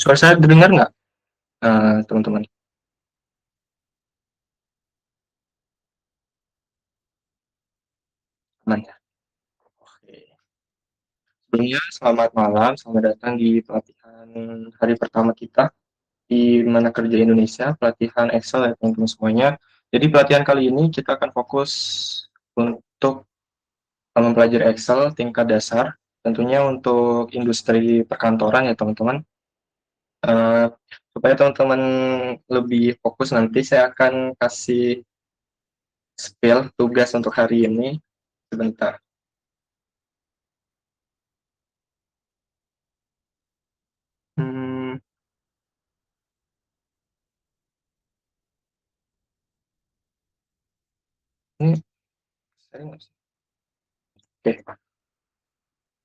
Suara saya didengar nggak, teman-teman? Aman ya? Oke. Sebelumnya selamat malam, selamat datang di pelatihan hari pertama kita di Mana Kerja Indonesia, pelatihan Excel ya teman-teman semuanya. Jadi pelatihan kali ini kita akan fokus untuk mempelajari Excel tingkat dasar, tentunya untuk industri perkantoran ya teman-teman. Eh, Supaya teman-teman lebih fokus nanti saya akan kasih spill tugas untuk hari ini sebentar. Hmm, ini saya nggak bisa. Oke.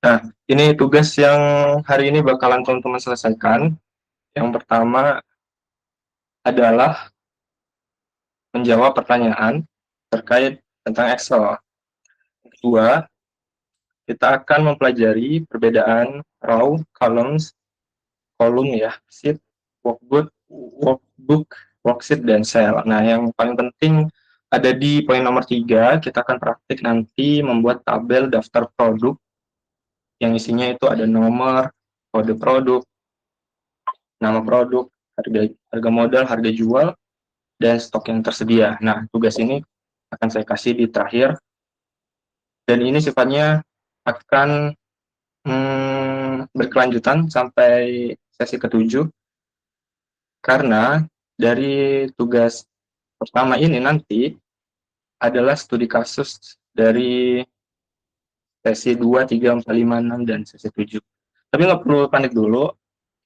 Nah, ini tugas yang hari ini bakalan teman-teman selesaikan. Yang pertama adalah menjawab pertanyaan terkait tentang Excel. Yang kedua, kita akan mempelajari perbedaan row, columns, kolom ya, sheet, workbook, worksheet, dan cell. Nah, yang paling penting ada di poin nomor 3, kita akan praktik nanti membuat tabel daftar produk yang isinya itu ada nomor, kode produk, nama produk, harga modal, harga jual, dan stok yang tersedia. Nah, tugas ini akan saya kasih di terakhir, dan ini sifatnya akan berkelanjutan sampai sesi ketujuh, karena dari tugas pertama ini nanti adalah studi kasus dari sesi 2, 3, 4, 5, 6, dan sesi 7. Tapi nggak perlu panik dulu,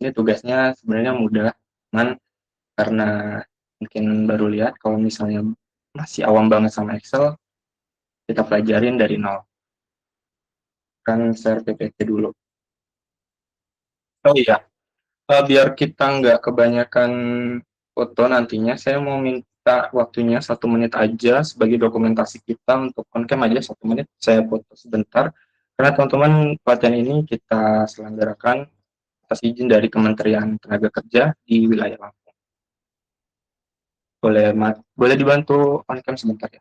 ini tugasnya sebenarnya mudah, cuman karena mungkin baru lihat, kalau misalnya masih awam banget sama Excel, kita pelajarin dari nol. Kan share PPT dulu. Oh iya, biar kita nggak kebanyakan foto nantinya, saya mau minta waktunya 1 menit aja sebagai dokumentasi kita untuk on-cam aja 1 menit. Saya foto sebentar, karena teman-teman pelatihan ini kita selenggarakan atas izin dari Kementerian Tenaga Kerja di wilayah Lampung. Boleh dibantu on-cam sebentar ya.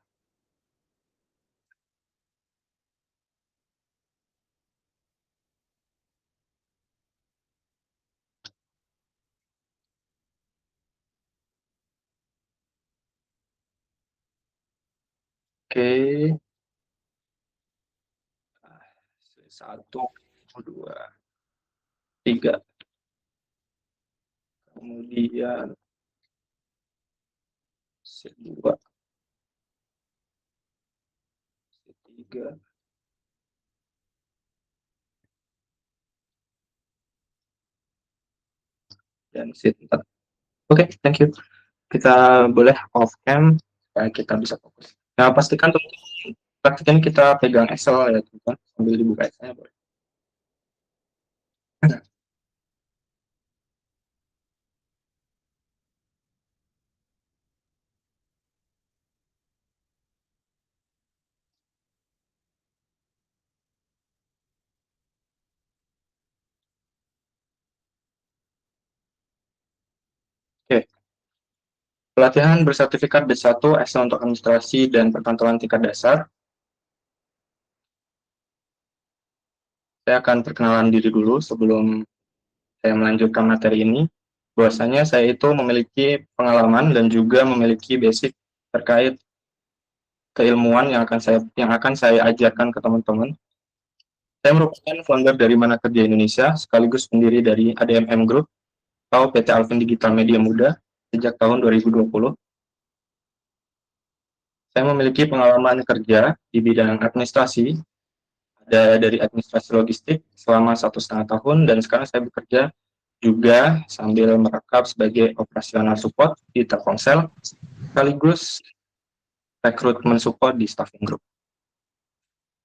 Oke, satu, dua, tiga, kemudian C2, C3, dan C4. Oke, thank you. Kita boleh off cam supaya kita bisa fokus. Nah, pastikan praktikan kita pegang Excel ya teman-teman, sambil dibuka Excel boleh. Oke, pelatihan bersertifikat D1 Excel untuk administrasi dan perkantoran tingkat dasar. Saya akan perkenalan diri dulu sebelum saya melanjutkan materi ini. Bahwasanya saya itu memiliki pengalaman dan juga memiliki basic terkait keilmuan yang akan saya ajarkan ke teman-teman. Saya merupakan founder dari Mana Kerja Indonesia, sekaligus pendiri dari ADMM Group atau PT Alvin Digital Media Muda sejak tahun 2020. Saya memiliki pengalaman kerja di bidang administrasi, ada dari administrasi logistik selama 1,5 tahun, dan sekarang saya bekerja juga sambil merangkap sebagai operasional support di Telkomsel, sekaligus rekrutmen support di Staffing Group.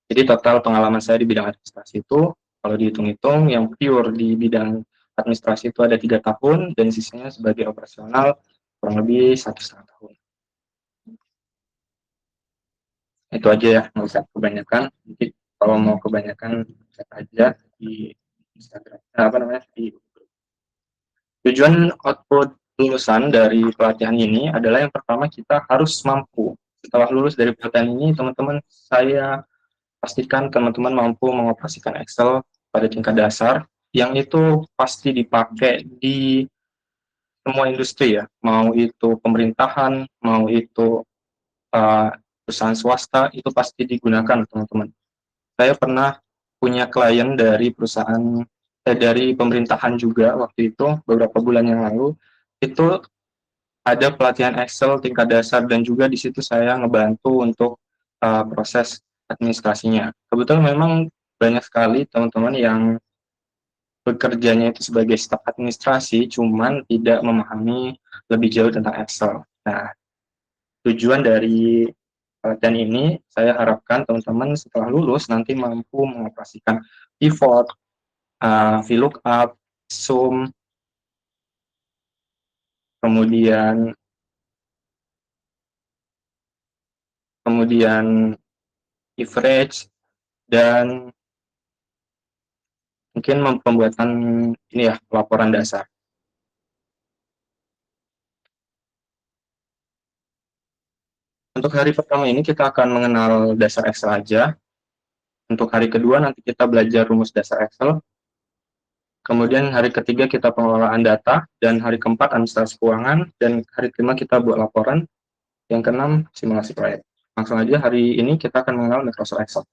Jadi total pengalaman saya di bidang administrasi itu, kalau dihitung-hitung, yang pure di bidang administrasi itu ada 3 tahun, dan sisanya sebagai operasional kurang lebih 1,5 tahun. Itu aja ya, nggak usah kebanyakan. Nanti kalau mau kebanyakan chat aja di Instagram, apa namanya, di Tujuan output lulusan dari pelatihan ini adalah yang pertama kita harus mampu. Setelah lulus dari pelatihan ini, teman-teman saya pastikan teman-teman mampu mengoperasikan Excel pada tingkat dasar yang itu pasti dipakai di semua industri ya, mau itu pemerintahan, mau itu uh, perusahaan swasta, itu pasti digunakan teman-teman. Saya pernah punya klien dari perusahaan dari pemerintahan juga waktu itu beberapa bulan yang lalu itu ada pelatihan Excel tingkat dasar dan juga di situ saya ngebantu untuk proses administrasinya. Kebetulan memang banyak sekali teman-teman yang bekerjanya itu sebagai staf administrasi, cuman tidak memahami lebih jauh tentang Excel. Nah, tujuan dari pelatihan ini, saya harapkan teman-teman setelah lulus nanti mampu mengoperasikan pivot, VLOOKUP, sum, kemudian kemudian average, dan mungkin pembuatan ini ya laporan dasar. Untuk hari pertama ini kita akan mengenal dasar Excel aja. Untuk hari kedua nanti kita belajar rumus dasar Excel. Kemudian hari ketiga kita pengelolaan data, dan hari keempat administrasi keuangan, dan hari kelima kita buat laporan, yang keenam simulasi proyek. Langsung aja hari ini kita akan mengenal Microsoft Excel.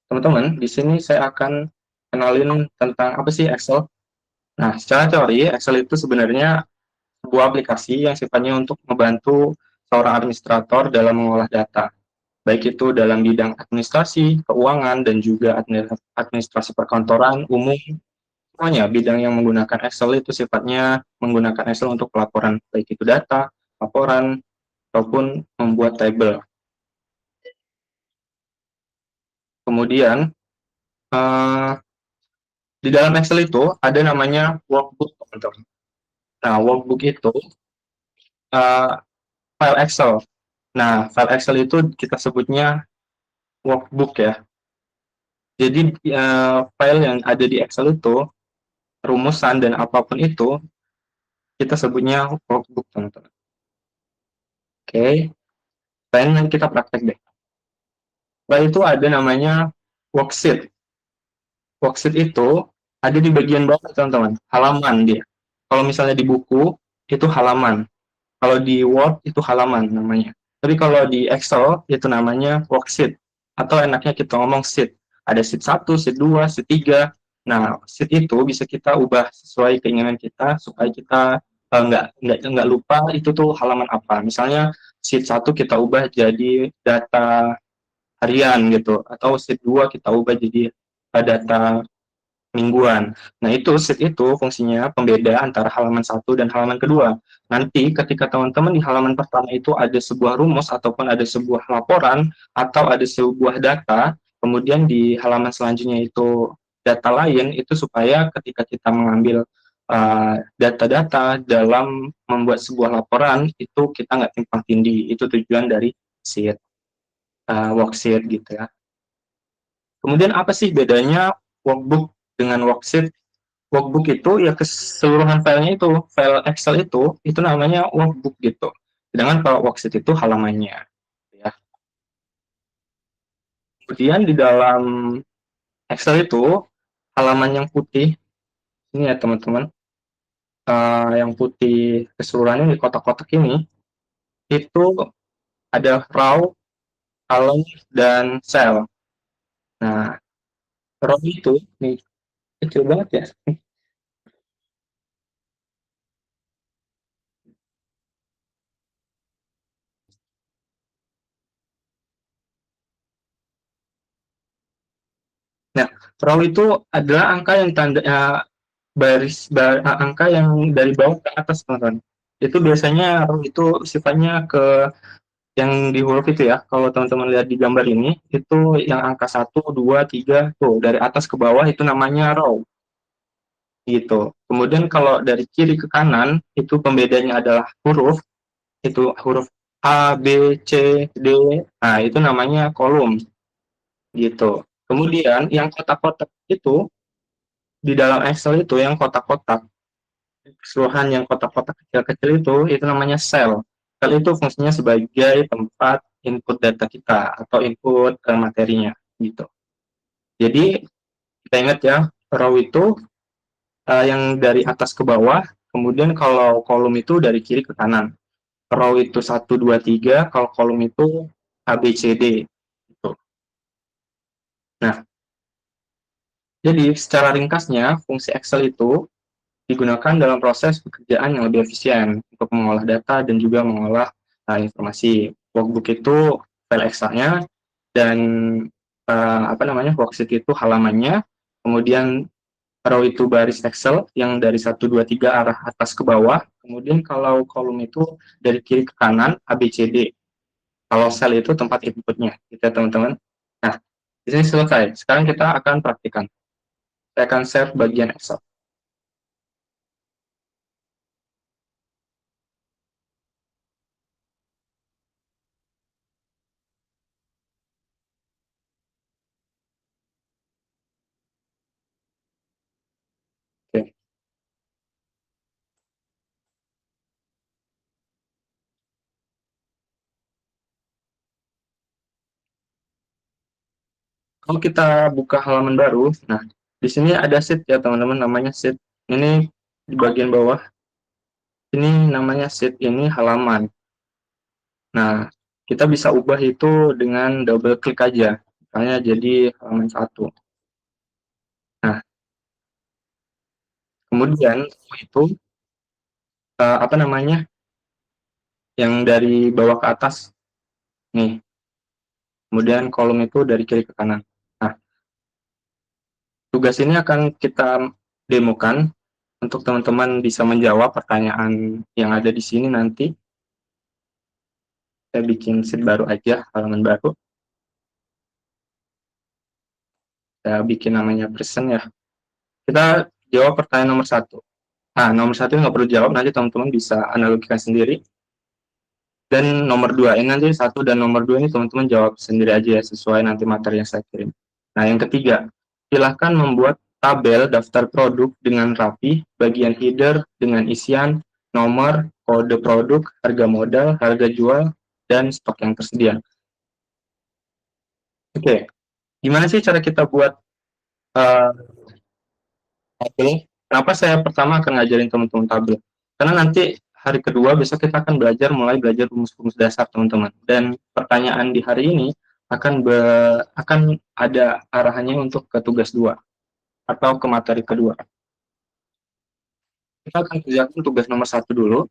Teman-teman, di sini saya akan kenalin tentang apa sih Excel. Nah, secara teori, Excel itu sebenarnya sebuah aplikasi yang sifatnya untuk membantu seorang administrator dalam mengolah data, baik itu dalam bidang administrasi, keuangan, dan juga administrasi perkantoran umum. Semuanya bidang yang menggunakan Excel itu sifatnya menggunakan Excel untuk pelaporan, baik itu data, laporan, ataupun membuat tabel. Kemudian, di dalam Excel itu ada namanya workbook, teman-teman. Nah, workbook itu uh, file Excel. Nah, file Excel itu kita sebutnya workbook ya. Jadi file yang ada di Excel itu, rumusan dan apapun itu, kita sebutnya workbook, teman-teman. Oke, sekarang kita praktek deh. Setelah itu ada namanya worksheet. Worksheet itu ada di bagian bawah, teman-teman. Halaman dia. Kalau misalnya di buku, itu halaman. Kalau di Word, itu halaman namanya. Tapi kalau di Excel, itu namanya worksheet. Atau enaknya kita ngomong sheet. Ada sheet 1, sheet 2, sheet 3. Nah, sheet itu bisa kita ubah sesuai keinginan kita, supaya kita nggak lupa itu tuh halaman apa. Misalnya, sheet 1 kita ubah jadi data harian gitu, atau sheet 2 kita ubah jadi data mingguan. Nah, itu sheet itu fungsinya pembeda antara halaman satu dan halaman kedua. Nanti ketika teman-teman di halaman pertama itu ada sebuah rumus ataupun ada sebuah laporan atau ada sebuah data, kemudian di halaman selanjutnya itu data lain, itu supaya ketika kita mengambil data-data dalam membuat sebuah laporan itu kita nggak timpang tindih. Itu tujuan dari sheet, worksheet gitu ya. Kemudian apa sih bedanya workbook dengan worksheet? Workbook itu ya keseluruhan filenya itu, file Excel itu namanya workbook gitu. Sedangkan kalau worksheet itu halamannya. Ya. Kemudian di dalam Excel itu halaman yang putih ini ya teman-teman, yang putih keseluruhannya di kotak-kotak ini itu ada row, column, dan cell. Nah, row itu nih kecil banget ya. Nah, row itu adalah angka yang tanda angka yang dari bawah ke atas, teman-teman. Itu biasanya row itu sifatnya ke yang di huruf itu ya. Kalau teman-teman lihat di gambar ini, itu yang angka 1, 2, 3 tuh dari atas ke bawah itu namanya row gitu. Kemudian kalau dari kiri ke kanan itu pembedanya adalah huruf, itu huruf A, B, C, D. Nah, itu namanya kolom gitu. Kemudian yang kotak-kotak itu di dalam Excel itu yang kotak-kotak keseluruhan yang kotak-kotak kecil-kecil itu namanya sel. Sel itu fungsinya sebagai tempat input data kita atau input materinya gitu. Jadi kita ingat ya, row itu yang dari atas ke bawah, kemudian kalau kolom itu dari kiri ke kanan. Row itu satu 2 3, kalau kolom itu A, B, C, D. Gitu. Nah, jadi secara ringkasnya, fungsi Excel itu digunakan dalam proses pekerjaan yang lebih efisien untuk mengolah data dan juga mengolah informasi. Workbook itu file Excel-nya dan worksheet itu halamannya, kemudian row itu baris Excel yang dari satu 2 3 arah atas ke bawah, kemudian kalau kolom itu dari kiri ke kanan A, B, C, D. Kalau sel itu tempat inputnya, gitu ya teman-teman. Nah, di sini selesai. Sekarang kita akan praktikan. Saya akan save bagian Excel. Oke. Kalau kita buka halaman baru, nah di sini ada sheet ya teman-teman, namanya sheet. Ini di bagian bawah, ini namanya sheet, ini halaman. Nah, kita bisa ubah itu dengan double klik aja, misalnya jadi halaman 1. Nah, kemudian itu apa namanya, yang dari bawah ke atas nih, kemudian kolom itu dari kiri ke kanan. Nah, tugas ini akan kita demokan untuk teman-teman bisa menjawab pertanyaan yang ada di sini nanti. Saya bikin sheet baru aja, halaman baru. Saya bikin namanya present ya. Kita jawab pertanyaan nomor 1. Nah, nomor 1 nggak perlu jawab, nanti teman-teman bisa analogikan sendiri. Dan nomor 2, ini nanti 1 dan nomor 2 ini teman-teman jawab sendiri aja ya, sesuai nanti materi yang saya kirim. Nah, yang ketiga, silahkan membuat tabel daftar produk dengan rapi, bagian header dengan isian, nomor, kode produk, harga modal, harga jual, dan stok yang tersedia. Oke, gimana sih cara kita buat uh, tabel? Kenapa saya pertama akan ngajarin teman-teman tabel? Karena nanti hari kedua besok kita akan mulai belajar rumus-rumus dasar teman-teman. Dan pertanyaan di hari ini akan ada arahannya untuk ke tugas 2 atau ke materi kedua. Kita akan kerjakan tugas nomor 1 dulu.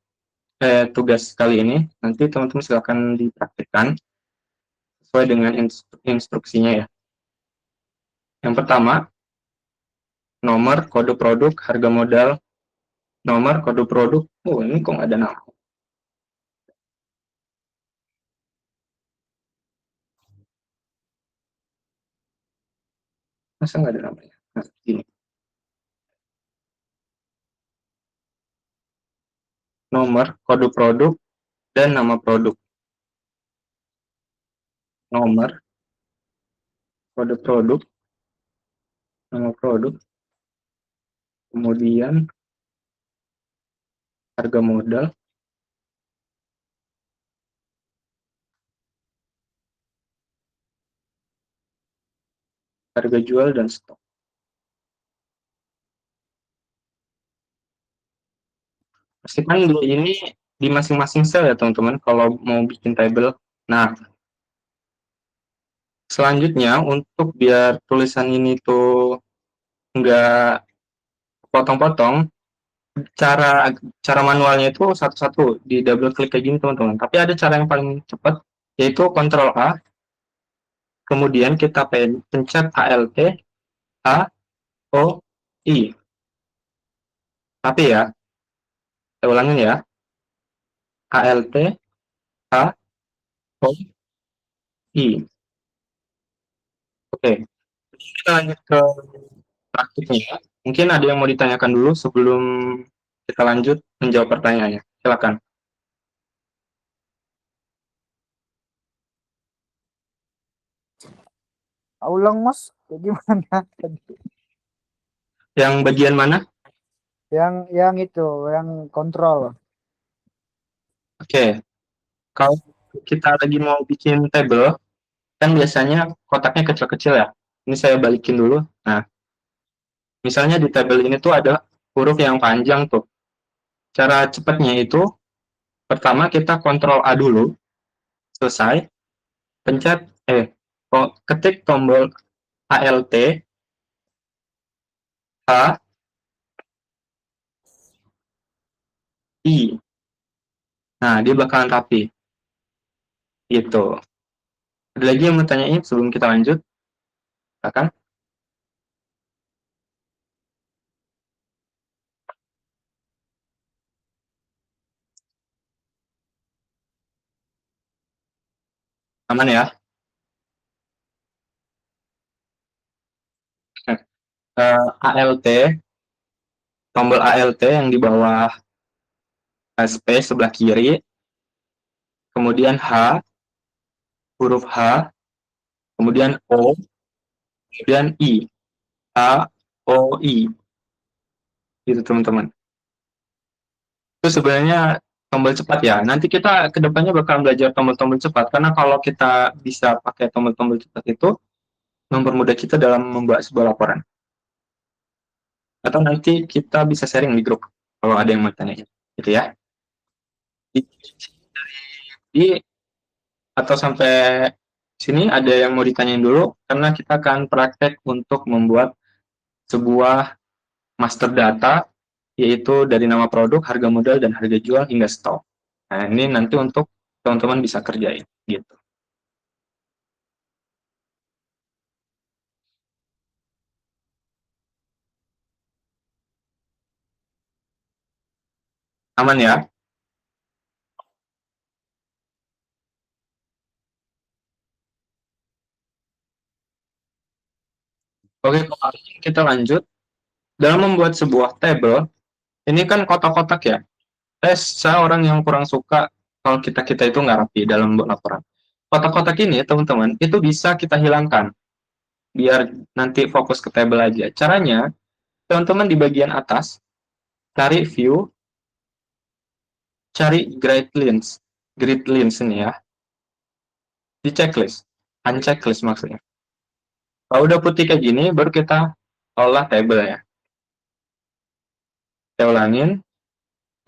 Tugas kali ini nanti teman-teman silakan dipraktikkan sesuai dengan instruksinya ya. Yang pertama, nomor, kode produk, harga modal, nomor, kode produk. Oh, ini kok nggak ada nama. Masa nggak ada namanya? Nah, gini. Nomor, kode produk, dan nama produk. Nomor, kode produk, nama produk, kemudian harga modal, harga jual, dan stok. Pastikan dulu ini di masing-masing sel ya teman-teman kalau mau bikin table. Nah, selanjutnya untuk biar tulisan ini tuh nggak potong-potong, cara cara manualnya itu satu-satu di double klik kayak gini teman-teman. Tapi ada cara yang paling cepat, yaitu Ctrl A, kemudian kita pencet ALT, A, O, I. Tapi ya, saya ulangin ya, ALT, A, O, I. Oke, kita lanjut ke praktiknya. Mungkin ada yang mau ditanyakan dulu sebelum kita lanjut menjawab pertanyaannya. Silakan. Ulang mas, kayak gimana tadi? Yang bagian mana? Yang itu, yang kontrol. Oke, kalau kita lagi mau bikin table, kan biasanya kotaknya kecil-kecil ya. Ini saya balikin dulu. Nah, misalnya di table ini tuh ada huruf yang panjang tuh. Cara cepatnya itu, pertama kita kontrol A dulu, selesai, pencet, ketik tombol ALT, H, I. Nah, dia bakalan rapi. Gitu. Ada lagi yang mau tanyain sebelum kita lanjut? Silakan. Aman ya? ALT, tombol ALT yang di bawah space sebelah kiri, kemudian H, huruf H, kemudian O, kemudian I. H, O, I. Gitu teman-teman. Itu sebenarnya tombol cepat ya. Nanti kita kedepannya bakal belajar tombol-tombol cepat. Karena kalau kita bisa pakai tombol-tombol cepat itu, mempermudah kita dalam membuat sebuah laporan. Atau nanti kita bisa sharing di grup kalau ada yang mau tanya. Gitu ya. Jadi atau sampai sini ada yang mau ditanyain dulu karena kita akan praktek untuk membuat sebuah master data yaitu dari nama produk, harga modal dan harga jual hingga stok. Nah, ini nanti untuk teman-teman bisa kerjain gitu. Aman ya? Oke, kita lanjut. Dalam membuat sebuah table, ini kan kotak-kotak ya. Saya orang yang kurang suka kalau kita itu nggak rapi dalam membuat laporan. Kotak-kotak ini, teman-teman, itu bisa kita hilangkan biar nanti fokus ke table aja. Caranya, teman-teman di bagian atas, cari view, cari grid lines ini ya, di checklist, unchecklist maksudnya. Kalau udah putih kayak gini, baru kita olah table ya. Saya ulangin,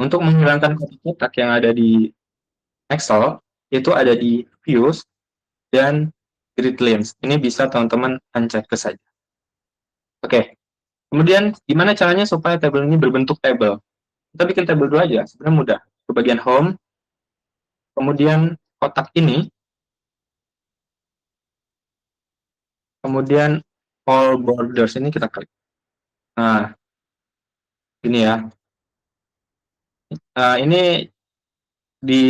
untuk menghilangkan kotak-kotak yang ada di Excel, itu ada di views dan grid lines. Ini bisa teman-teman unchecklist saja. Oke, kemudian gimana caranya supaya table ini berbentuk table? Kita bikin table dulu aja, sebenarnya mudah. Ke bagian home, kemudian kotak ini, kemudian all borders ini kita klik. Nah, ini ya. Ini di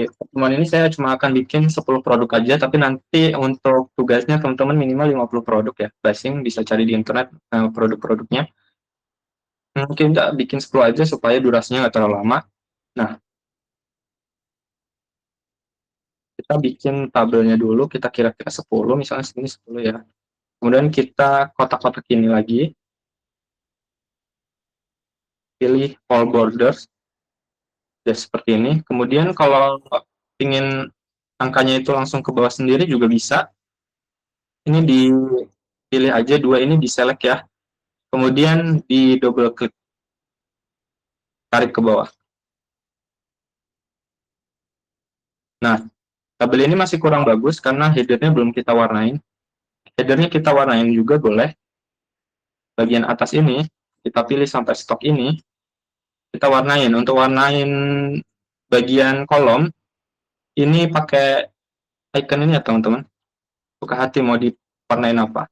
pertemuan ini saya cuma akan bikin 10 produk aja, tapi nanti untuk tugasnya teman-teman minimal 50 produk ya. Basing bisa cari di internet produk-produknya. Mungkin nggak bikin 10 aja supaya durasinya nggak terlalu lama. Nah, kita bikin tabelnya dulu, kita kira-kira 10, misalnya sini 10 ya. Kemudian kita kotak-kotak ini lagi, pilih all borders, ya seperti ini. Kemudian kalau ingin angkanya itu langsung ke bawah sendiri juga bisa. Ini dipilih aja dua ini di select ya. Kemudian di double klik, tarik ke bawah. Nah, tabel ini masih kurang bagus karena headernya belum kita warnain. Headernya kita warnain juga boleh. Bagian atas ini, kita pilih sampai stok ini, kita warnain. Untuk warnain bagian kolom, ini pakai icon ini ya teman-teman. Suka hati mau diwarnain apa.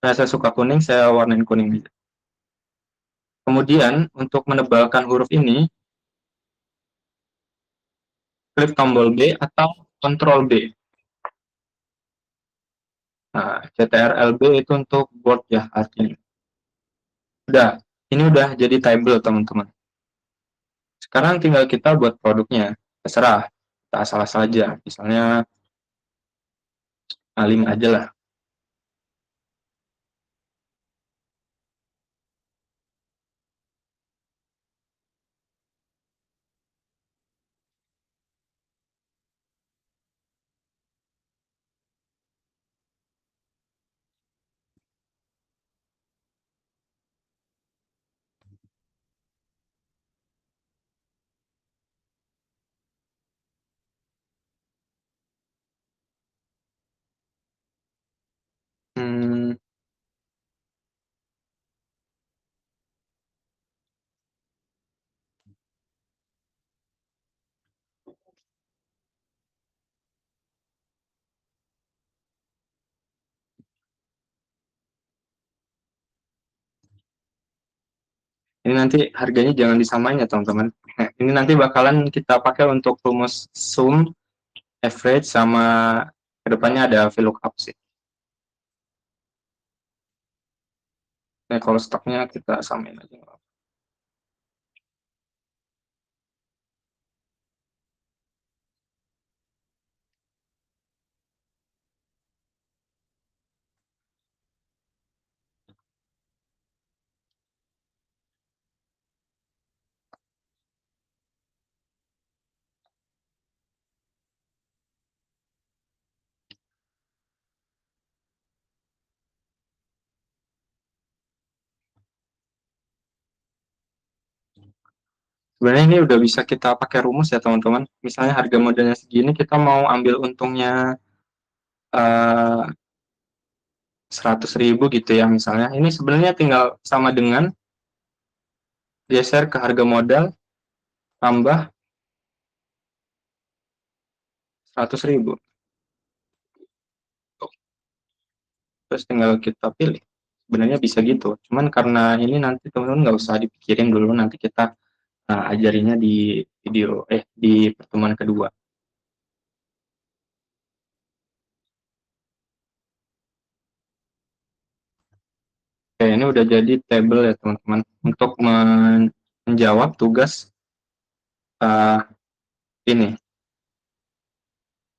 Nah, saya suka kuning, saya warnain kuning aja. Kemudian, untuk menebalkan huruf ini, klik tombol B atau Ctrl B. Nah, CTRL-B itu untuk bold ya artinya. Udah, ini udah jadi table teman-teman. Sekarang tinggal kita buat produknya. Terserah, kita asal-asal aja. Misalnya A5 aja lah. Ini nanti harganya jangan disamain ya teman-teman. Nah, ini nanti bakalan kita pakai untuk rumus sum, average, sama kedepannya ada VLOOKUP sih. Nah, kalau stoknya kita samain aja. Sebenarnya ini udah bisa kita pakai rumus ya teman-teman. Misalnya harga modalnya segini, kita mau ambil untungnya 100.000 gitu ya misalnya. Ini sebenarnya tinggal sama dengan geser ke harga modal tambah 100.000. Terus tinggal kita pilih. Sebenarnya bisa gitu. Cuman karena ini nanti teman-teman nggak usah dipikirin dulu, nanti kita ajarinya di di pertemuan kedua. Oke, ini udah jadi table ya teman-teman. Untuk menjawab tugas uh, ini.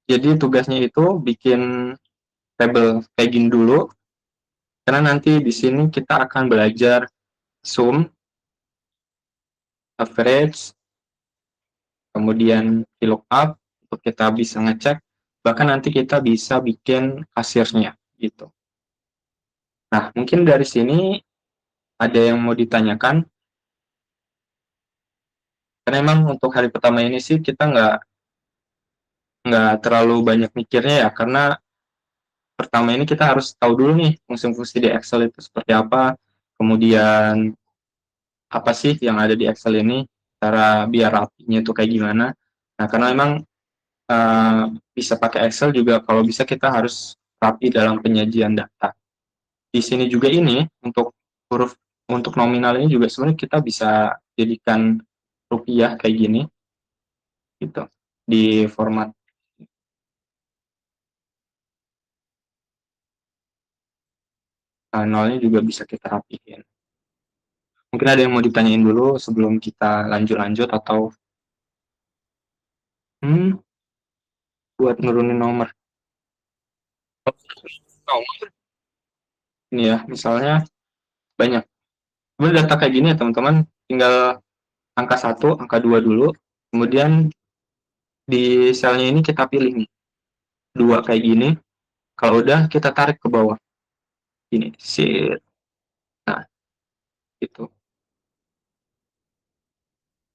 Jadi tugasnya itu bikin table kayak gini dulu, karena nanti di sini kita akan belajar sum, average, kemudian VLOOKUP untuk kita bisa ngecek, bahkan nanti kita bisa bikin kasirnya gitu. Nah, mungkin dari sini ada yang mau ditanyakan, karena emang untuk hari pertama ini sih kita nggak terlalu banyak mikirnya ya, karena pertama ini kita harus tahu dulu nih fungsi-fungsi di Excel itu seperti apa, kemudian apa sih yang ada di Excel ini, cara biar rapinya itu kayak gimana. Nah, karena memang bisa pakai Excel juga kalau bisa kita harus rapi dalam penyajian data. Di sini juga ini untuk huruf untuk nominal ini juga sebenarnya kita bisa jadikan rupiah kayak gini gitu di format. Nolnya juga bisa kita rapihin. Mungkin ada yang mau ditanyain dulu sebelum kita lanjut-lanjut atau hmm, buat nurunin nomor. Nomor ini ya, misalnya banyak. Sebenarnya data kayak gini ya teman-teman, tinggal angka 1, angka 2 dulu, kemudian di selnya ini kita pilih nih, 2 kayak gini, kalau udah kita tarik ke bawah, ini, sit, nah, itu.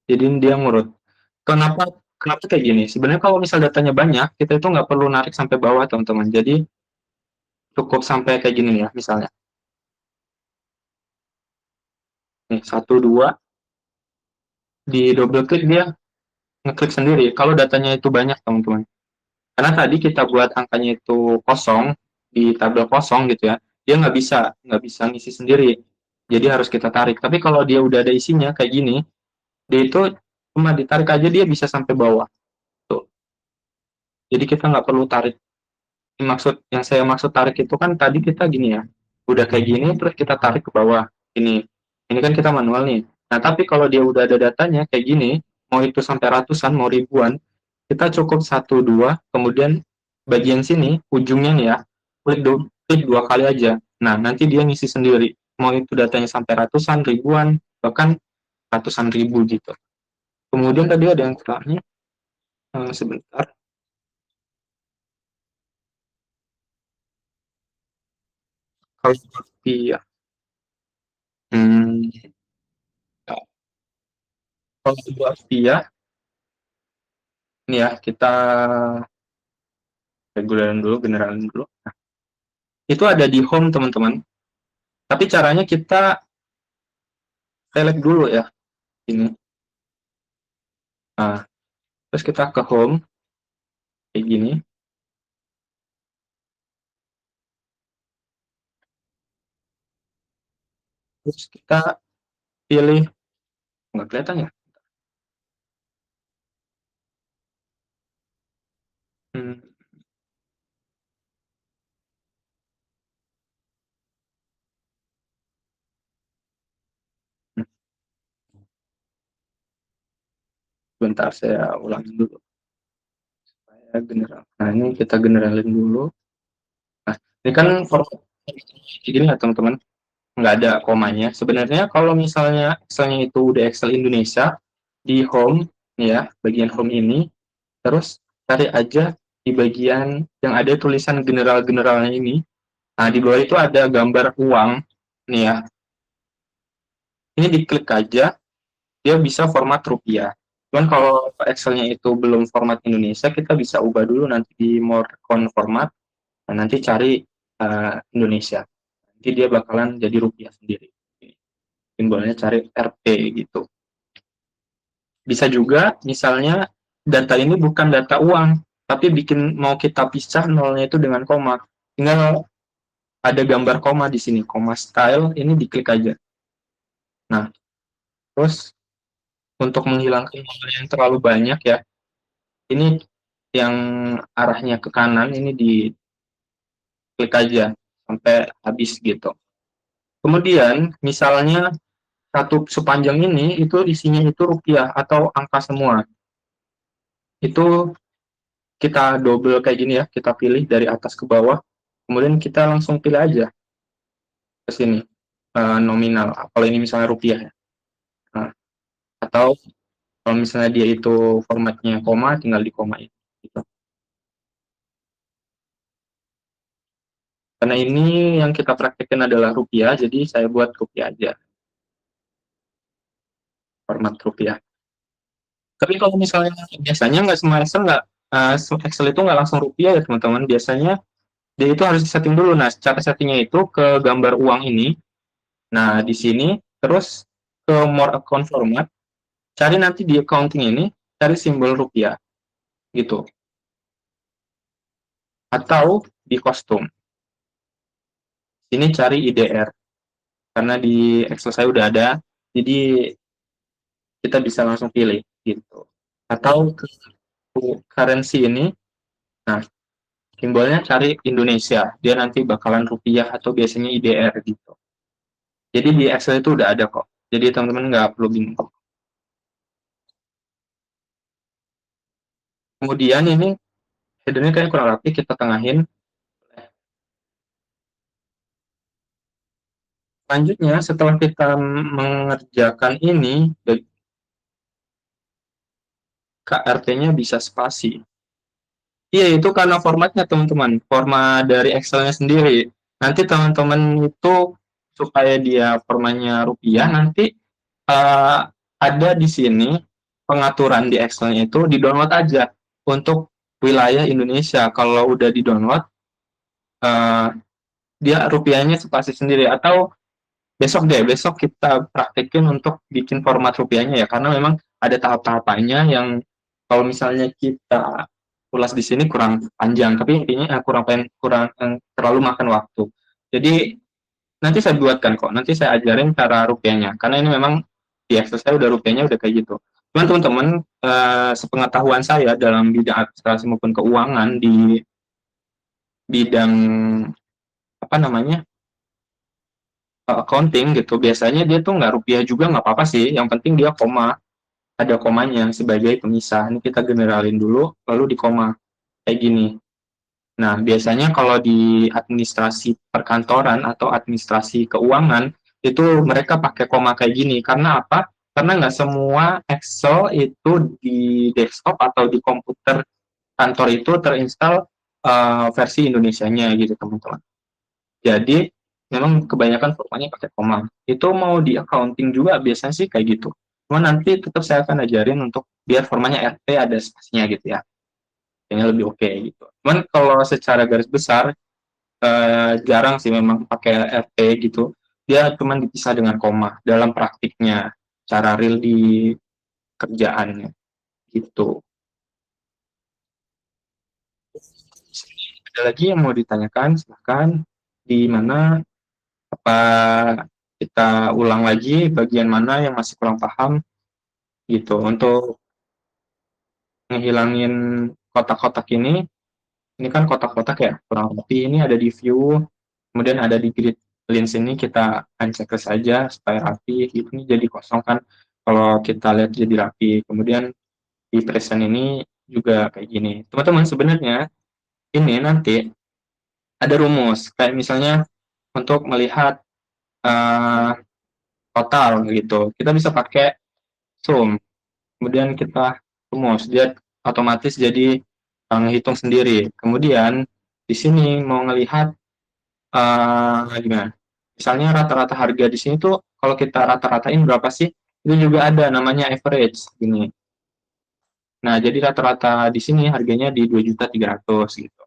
Jadi dia ngurut. Kenapa kenapa kayak gini? Sebenarnya kalau misal datanya banyak, kita itu nggak perlu narik sampai bawah teman-teman. Jadi cukup sampai kayak gini ya, misalnya. Nih, 1, 2, di double klik dia ngeklik sendiri. Kalau datanya itu banyak teman-teman. Karena tadi kita buat angkanya itu kosong, di tabel kosong gitu ya, dia nggak bisa ngisi sendiri. Jadi harus kita tarik. Tapi kalau dia udah ada isinya kayak gini, dia itu cuma ditarik aja dia bisa sampai bawah. Tuh. Jadi kita nggak perlu tarik. Yang saya maksud tarik itu kan tadi kita gini ya, udah kayak gini terus kita tarik ke bawah. Ini kan kita manual nih. Nah tapi kalau dia udah ada datanya kayak gini, mau itu sampai ratusan, mau ribuan, kita cukup 1, 2, kemudian bagian sini ujungnya nih ya, klik 2 kali aja. Nah nanti dia ngisi sendiri. Mau itu datanya sampai ratusan, ribuan, bahkan ratusan ribu gitu. Kemudian tadi ada yang terakhir, sebentar. Kalau seperti ya, hmm, kalau seperti ya, ini ya kita regulerin dulu, generalin dulu. Itu ada di home teman-teman. Tapi caranya kita select dulu ya ini. Nah, terus kita ke home kayak gini. Terus kita pilih Nggak kelihatan ya? Hmm, bentar saya ulangi dulu. Saya general. Nah, ini kita generalin dulu. Nah, ini kan format gini ya teman-teman, nggak ada komanya. Sebenarnya kalau misalnya Excelnya itu udah Excel Indonesia, di home, nih ya, bagian home ini, terus cari aja di bagian yang ada tulisan general-generalnya ini. Nah, di bawah itu ada gambar uang, nih ya. Ini diklik aja, dia bisa format rupiah. Cuman kalau Excelnya itu belum format Indonesia, kita bisa ubah dulu nanti di more format, nah, nanti cari Indonesia. Nanti dia bakalan jadi rupiah sendiri. Simbolnya cari RP gitu. Bisa juga misalnya data ini bukan data uang, tapi mau kita pisah nolnya itu dengan koma. Tinggal ada gambar koma di sini, koma style, ini diklik aja. Nah, terus untuk menghilangkan nomor yang terlalu banyak ya, ini yang arahnya ke kanan ini diklik aja sampai habis gitu. Kemudian misalnya satu sepanjang ini itu isinya itu rupiah atau angka semua. Itu kita double kayak gini ya, kita pilih dari atas ke bawah, kemudian kita langsung pilih aja ke sini nominal. Kalau ini misalnya rupiah ya. Nah, atau kalau misalnya dia itu formatnya koma, tinggal di koma itu. Gitu. Karena ini yang kita praktekkan adalah rupiah, jadi saya buat rupiah aja, format rupiah. Tapi kalau misalnya biasanya nggak semua Excel nggak Excel itu nggak langsung rupiah ya teman-teman. Biasanya dia itu harus disetting dulu. Nah, cara settingnya itu ke gambar uang ini. Nah, di sini terus ke more account format, cari nanti di accounting ini, cari simbol rupiah gitu. Atau di kostum. Ini cari IDR karena di Excel saya udah ada, jadi kita bisa langsung pilih gitu. Atau ke currency ini, nah simbolnya cari Indonesia, dia nanti bakalan rupiah atau biasanya IDR gitu. Jadi di Excel itu udah ada kok. Jadi teman-teman nggak perlu bingung. Kemudian ini headernya kayak kurang rapi, kita tengahin. Selanjutnya setelah kita mengerjakan ini, KRT-nya bisa spasi. Iya, itu karena formatnya teman-teman, format dari Excel-nya sendiri. Nanti teman-teman itu supaya dia formatnya rupiah, nanti uh, ada di sini pengaturan di Excel-nya itu di-download aja untuk wilayah Indonesia. Kalau udah di-download, uh, dia rupiahnya spasi sendiri. Atau besok kita praktekin untuk bikin format rupiahnya ya, karena memang ada tahap-tahapannya yang kalau misalnya kita ulas di sini kurang panjang, tapi intinya kurang terlalu makan waktu. Jadi nanti saya buatkan kok, nanti saya ajarin cara rupiahnya, karena ini memang di Excel saya udah rupiahnya udah kayak gitu. Cuman teman-teman, sepengetahuan saya dalam bidang administrasi maupun keuangan di bidang apa namanya accounting gitu, biasanya dia tuh nggak rupiah juga nggak apa-apa sih, yang penting dia koma, ada komanya sebagai pemisah. Ini kita generalin dulu, lalu di koma kayak gini. Nah, biasanya kalau di administrasi perkantoran atau administrasi keuangan, itu mereka pakai koma kayak gini. Karena apa? Karena nggak semua Excel itu di desktop atau di komputer kantor itu terinstall versi Indonesianya gitu, teman-teman. Jadi, memang kebanyakan formatnya pakai koma. Itu mau di accounting juga biasanya sih kayak gitu. Cuma nanti tetap saya akan ajarin untuk biar formatnya RT ada spasinya gitu ya. Kayaknya lebih oke gitu. Cuman kalau secara garis besar jarang sih memang pakai RT gitu. Dia cuma dipisah dengan koma dalam praktiknya, cara real di kerjaannya gitu. Ada lagi yang mau ditanyakan? Silahkan. Di mana apa kita ulang lagi bagian mana yang masih kurang paham? gitu. Untuk ngehilangin kotak-kotak ini kan kotak-kotak ya, kurang lebih ini ada di view, kemudian ada di grid lens ini kita uncheck saja supaya rapi, gitu. Ini jadi kosong kan, kalau kita lihat jadi rapi. Kemudian di present ini juga kayak gini. Teman-teman sebenarnya ini nanti ada rumus, kayak misalnya untuk melihat uh, total gitu, kita bisa pakai sum, kemudian kita rumus, dia otomatis jadi ngitung sendiri. Kemudian di sini mau ngelihat gimana? Misalnya rata-rata harga di sini tuh kalau kita rata-ratain berapa sih? Itu juga ada namanya average gini. Nah, jadi rata-rata di sini harganya di 2.300.000 gitu.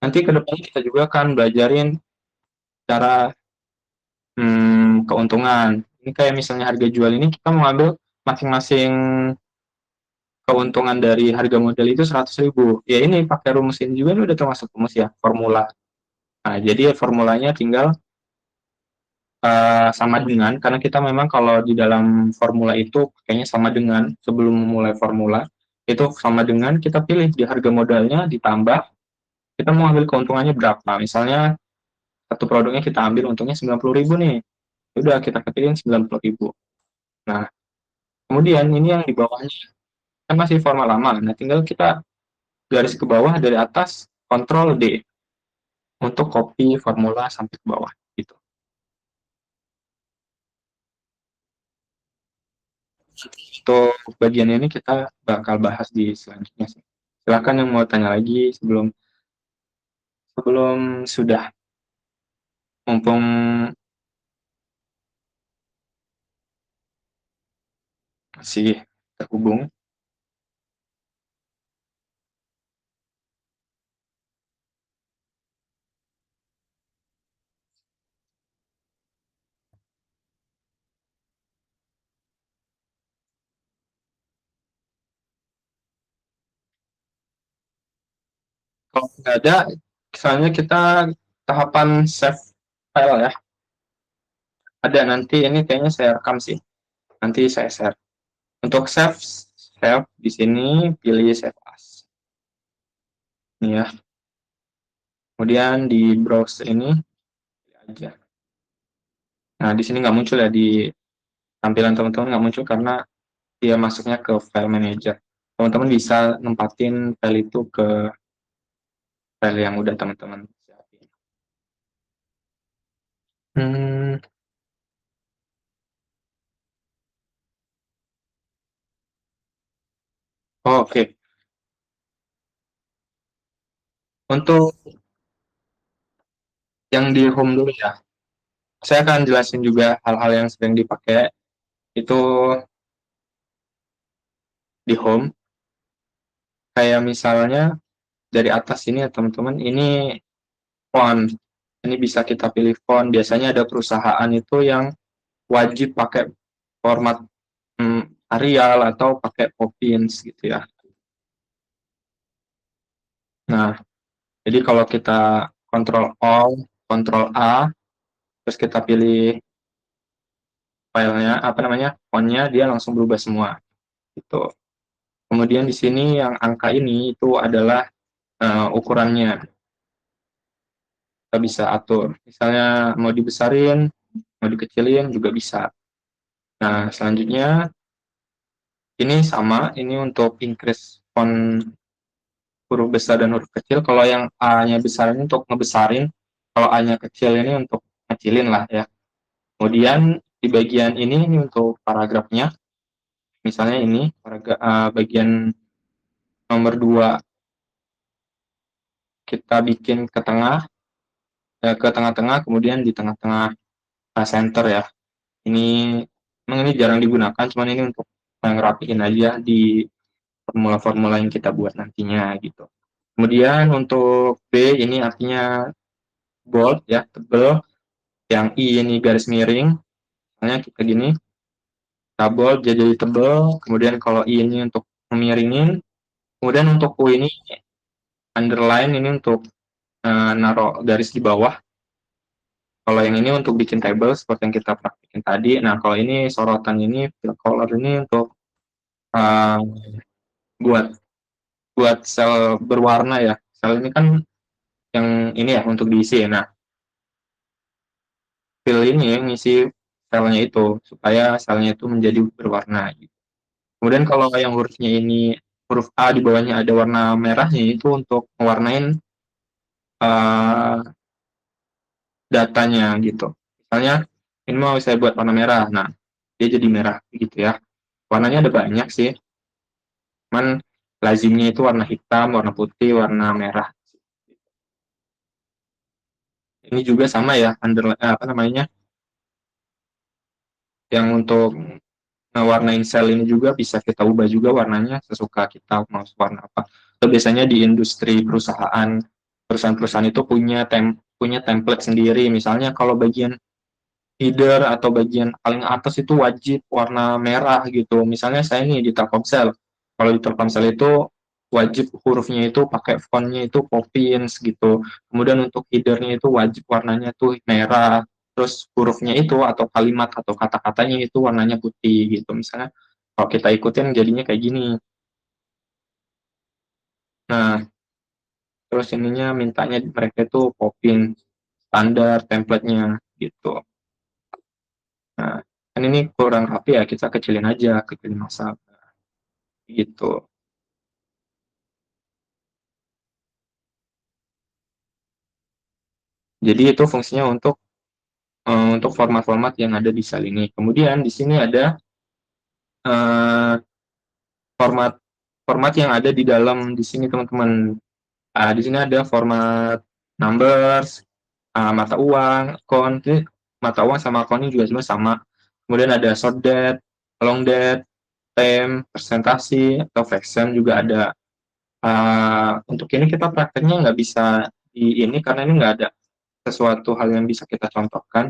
Nanti ke depan kita juga akan belajarin cara keuntungan. Ini kayak misalnya harga jual ini kita mau ambil masing-masing keuntungan dari harga modal itu 100.000. Ya ini pakai rumus ini juga, ini udah termasuk rumus ya, formula. Nah, jadi formulanya tinggal sama dengan, karena kita memang kalau di dalam formula itu kayaknya sama dengan, sebelum memulai formula, itu sama dengan kita pilih di harga modalnya ditambah, kita mau ambil keuntungannya berapa. Misalnya, satu produknya kita ambil untungnya 90.000 nih. Udah, kita ketikkan 90.000. Nah, kemudian ini yang di bawahnya, kan masih formal lama. Nah, tinggal kita garis ke bawah dari atas, Ctrl D, untuk copy formula sampai ke bawah. Gitu. Untuk bagian ini kita bakal bahas di selanjutnya sih. Silakan yang mau tanya lagi sebelum sebelum sudah, mumpung masih terhubung. Kalau nggak ada, misalnya kita tahapan save file ya. Ada nanti, ini kayaknya saya rekam sih. Nanti saya share. Untuk save di sini pilih save as. Ini ya. Kemudian di browse ini aja. Nah, di sini nggak muncul ya, di tampilan teman-teman nggak muncul karena dia masuknya ke file manager. Teman-teman bisa nempatin file itu ke file yang udah teman-teman siapin. Hmm, Oke. Okay. Untuk yang di home dulu ya. Saya akan jelasin juga hal-hal yang sering dipakai itu di home. Kayak misalnya dari atas ini ya teman-teman, ini font. Ini bisa kita pilih font. Biasanya ada perusahaan itu yang wajib pakai format Arial atau pakai Poppins gitu ya. Nah, jadi kalau kita Ctrl Alt, Ctrl A, terus kita pilih filenya, apa namanya, fontnya, dia langsung berubah semua. Gitu. Kemudian di sini yang angka ini itu adalah ukurannya. Kita bisa atur. Misalnya mau dibesarin, mau dikecilin juga bisa. Nah, selanjutnya ini sama, ini untuk increase font huruf besar dan huruf kecil. Kalau yang A-nya besar ini untuk ngebesarin, kalau A-nya kecil ini untuk ngecilin lah ya. Kemudian di bagian ini untuk paragrafnya, misalnya ini bagian nomor 2 kita bikin ke tengah, ke tengah-tengah, kemudian di tengah-tengah center ya. Ini memang ini jarang digunakan, cuman ini untuk ngerapiin aja di formula-formula yang kita buat nantinya gitu. Kemudian untuk B ini artinya bold ya, tebel. Yang I ini garis miring, misalnya kita gini, kita bold jadi tebel. Kemudian kalau I ini untuk memiringin, kemudian untuk U ini underline, ini untuk naruh garis di bawah. Kalau yang ini untuk bikin table seperti yang kita praktikin tadi. Nah, kalau ini sorotan ini fill color ini untuk uh, buat buat sel berwarna ya. Sel ini kan yang ini ya untuk diisi. Nah, fill ini yang ngisi selnya itu supaya selnya itu menjadi berwarna. Kemudian kalau yang hurufnya ini huruf A di bawahnya ada warna merahnya itu untuk mewarnain uh, datanya gitu. Misalnya ini mau saya buat warna merah, nah dia jadi merah gitu ya. Warnanya ada banyak sih, cuman lazimnya itu warna hitam, warna putih, warna merah. Ini juga sama ya, apa namanya, yang untuk ngewarnain sel ini juga bisa kita ubah juga warnanya sesuka kita mau warna apa. Atau biasanya di industri perusahaan-perusahaan itu punya template sendiri. Misalnya kalau bagian header atau bagian paling atas itu wajib warna merah gitu. Misalnya saya nih di Telkomsel. Kalau di Telkomsel itu wajib hurufnya itu pakai fontnya itu Poppins gitu. Kemudian untuk headernya itu wajib warnanya tuh merah. Terus hurufnya itu atau kalimat atau kata-katanya itu warnanya putih gitu. Misalnya kalau kita ikutin jadinya kayak gini. Nah, terus ininya mintanya mereka itu Poppins standar template-nya gitu. Nah, kan ini kurang rapi ya, kita kecilin aja, kecilin masa gitu. Jadi itu fungsinya untuk format-format yang ada di sel ini. Kemudian di sini ada uh, format format yang ada di dalam di sini teman-teman. Di sini ada format numbers, mata uang, account. Mata uang sama account ini juga sebenarnya sama. Kemudian ada short date, long date, time, presentasi, atau fraction juga ada. Untuk ini kita prakteknya nggak bisa di ini karena ini nggak ada sesuatu hal yang bisa kita contohkan.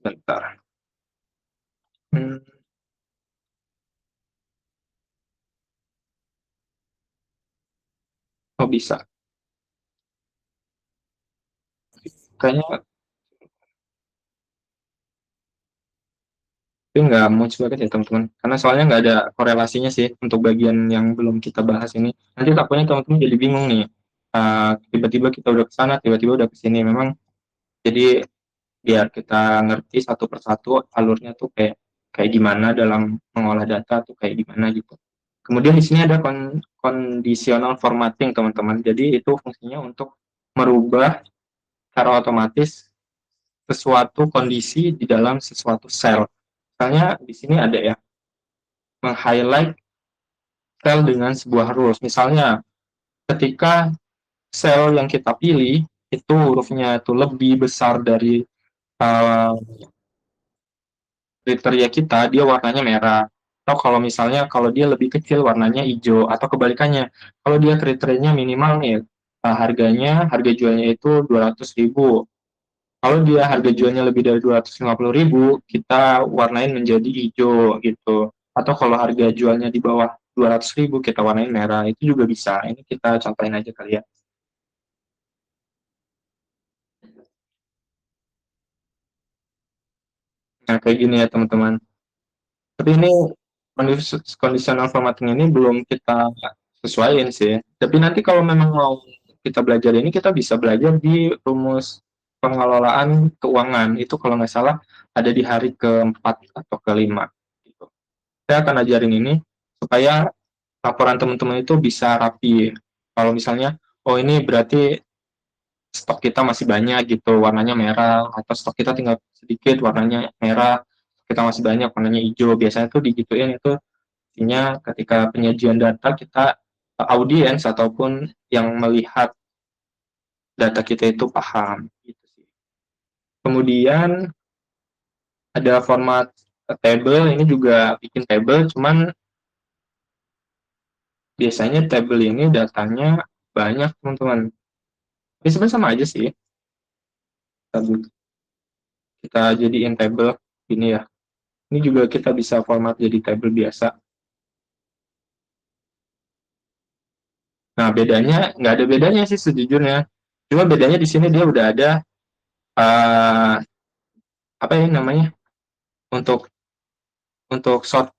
Sebentar. Hmm, oh bisa. Kayaknya tapi nggak muncul banget ya teman-teman. Karena soalnya nggak ada korelasinya sih untuk bagian yang belum kita bahas ini. Nanti takutnya teman-teman jadi bingung nih. Tiba-tiba kita udah ke sana, tiba-tiba udah ke sini. Memang jadi biar kita ngerti satu persatu alurnya tuh kayak kayak gimana dalam mengolah data tuh kayak gimana gitu. Kemudian di sini ada conditional formatting teman-teman. Jadi itu fungsinya untuk merubah secara otomatis sesuatu kondisi di dalam sesuatu sel. Misalnya di sini ada ya meng-highlight sel dengan sebuah rules. Misalnya ketika sel yang kita pilih itu hurufnya itu lebih besar dari uh, kriteria kita, dia warnanya merah. Atau kalau misalnya kalau dia lebih kecil warnanya hijau atau kebalikannya. Kalau dia kriterianya minimal nih, harga jualnya itu 200.000. Kalau dia harga jualnya lebih dari 250.000, kita warnain menjadi hijau gitu. Atau kalau harga jualnya di bawah 200.000, kita warnain merah. Itu juga bisa. Ini kita contohin aja kali ya. Nah, kayak gini ya teman-teman. Tapi ini conditional formatting ini belum kita sesuaiin sih. Tapi nanti kalau memang mau kita belajar ini, kita bisa belajar di rumus pengelolaan keuangan. Itu kalau nggak salah ada di hari keempat atau kelima. Gitu. Saya akan ajarin ini supaya laporan teman-teman itu bisa rapi. Kalau misalnya, oh ini berarti stok kita masih banyak gitu, warnanya merah, atau stok kita tinggal sedikit, warnanya merah, kita masih banyak, warnanya hijau. Biasanya tuh digituin itu artinya ketika penyajian data kita audiens ataupun yang melihat data kita itu paham. Gitu sih. Kemudian ada format table, ini juga bikin table, cuman biasanya table ini datanya banyak teman-teman. Ini sebenarnya sama aja sih. Kita jadiin table ini ya. Ini juga kita bisa format jadi table biasa. Nah, bedanya nggak ada bedanya sih sejujurnya. Cuma bedanya di sini dia udah ada uh, apa ya namanya untuk untuk sort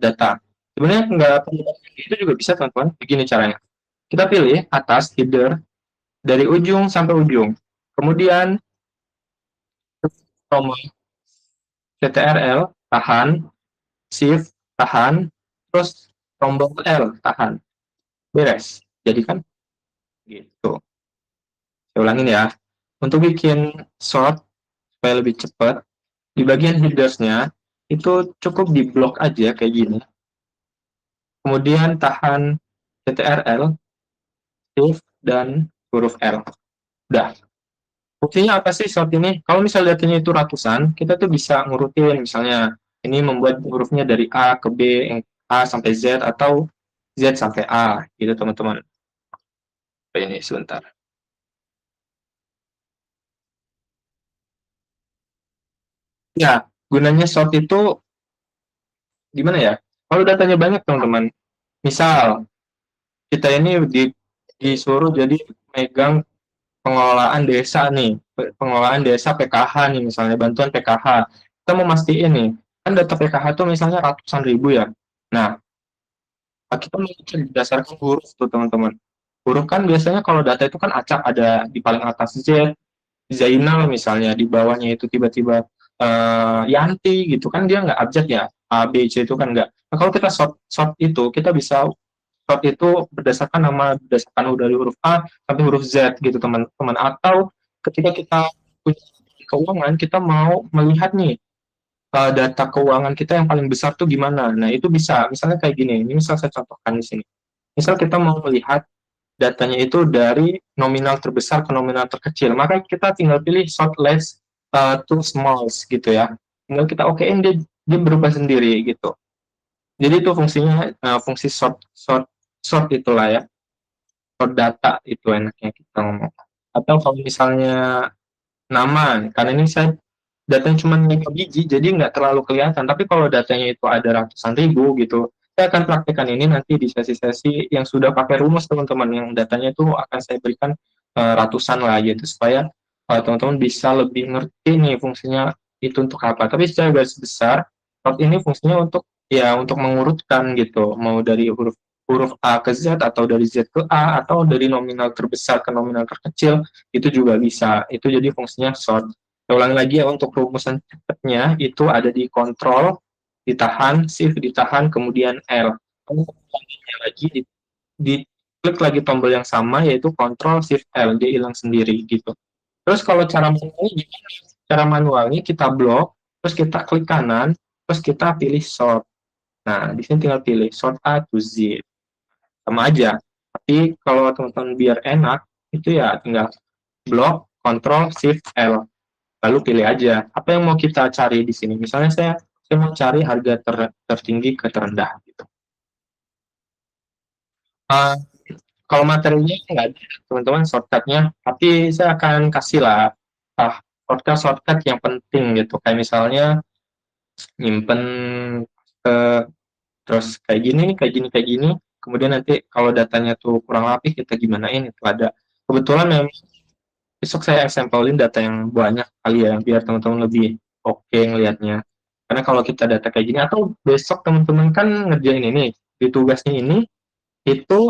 data. Sebenarnya nggak perlu itu juga bisa teman-teman. Begini caranya. Kita pilih atas header dari ujung sampai ujung. Kemudian tombol CTRL tahan, shift tahan, terus tombol L tahan. Beres. Jadi kan gitu. Saya ulangin ya. Untuk bikin sort supaya lebih cepat, di bagian headers-nya itu cukup di blok aja kayak gini. Kemudian tahan CTRL, shift, dan huruf L. Udah. Fungsinya apa sih sort ini? Kalau misalnya datanya itu ratusan, kita tuh bisa ngurutin. Misalnya, ini membuat hurufnya dari A ke B, A sampai Z, atau Z sampai A, gitu teman-teman. Ini sebentar. Ya, gunanya sort itu gimana ya? Kalau datanya banyak teman-teman, misal kita ini disuruh jadi megang pengelolaan desa nih, pengelolaan desa PKH nih misalnya, bantuan PKH. Kita mau mastiin nih, kan data PKH itu misalnya ratusan ribu ya. Nah, kita mengecek berdasarkan huruf tuh teman-teman. Huruf kan biasanya kalau data itu kan acak, ada di paling atas Z, Zainal misalnya, di bawahnya itu tiba-tiba Yanti gitu kan, dia nggak abjad ya, A, B, C itu kan nggak. Nah, kalau kita sort itu, kita bisa sort itu berdasarkan nama, berdasarkan dari huruf A sampai huruf Z gitu teman-teman. Atau ketika kita punya keuangan, kita mau melihat nih data keuangan kita yang paling besar tuh gimana. Nah, itu bisa. Misalnya kayak gini, ini misal saya contohkan di sini. Misal kita mau melihat datanya itu dari nominal terbesar ke nominal terkecil, maka kita tinggal pilih sort less to smalls gitu ya. Tinggal kita okein, dia berubah sendiri gitu. Jadi itu fungsinya fungsi sort itulah ya. Sort data itu enaknya kita ngomong. Atau kalau misalnya nama, karena ini saya datanya cuma 5 biji, jadi nggak terlalu kelihatan. Tapi kalau datanya itu ada ratusan ribu gitu, saya akan praktekkan ini nanti di sesi-sesi yang sudah pakai rumus teman-teman, yang datanya itu akan saya berikan ratusan lah gitu, supaya teman-teman bisa lebih ngerti nih fungsinya itu untuk apa. Tapi secara garis besar, chart ini fungsinya untuk ya untuk mengurutkan gitu, mau dari huruf huruf A ke Z, atau dari Z ke A, atau dari nominal terbesar ke nominal terkecil, itu juga bisa. Itu jadi fungsinya sort. Saya ulangi lagi ya, untuk rumusan cepatnya itu ada di kontrol, ditahan, shift, ditahan, kemudian L. Kemudian lagi di klik lagi tombol yang sama, yaitu kontrol, shift, L. Dia hilang sendiri gitu. Terus kalau cara manualnya gimana? Cara manualnya kita blok, terus kita klik kanan, terus kita pilih sort. Nah, di sini tinggal pilih sort A to Z. Sama aja. Tapi kalau teman-teman biar enak, itu ya tinggal blok, kontrol, shift, L. Lalu pilih aja apa yang mau kita cari di sini. Misalnya saya mau cari harga tertinggi ke terendah gitu. Uh, kalau materinya nggak ada teman-teman shortcutnya, tapi saya akan kasih lah shortcut yang penting gitu. Kayak misalnya nyimpen ke terus kayak gini nih, kayak gini. Kemudian nanti kalau datanya tuh kurang rapih, kita gimanain itu ada. Kebetulan memang besok saya sampelin data yang banyak kali ya, biar teman-teman lebih oke ngelihatnya. Karena kalau kita data kayak gini, atau besok teman-teman kan ngerjain ini, di tugasnya ini, itu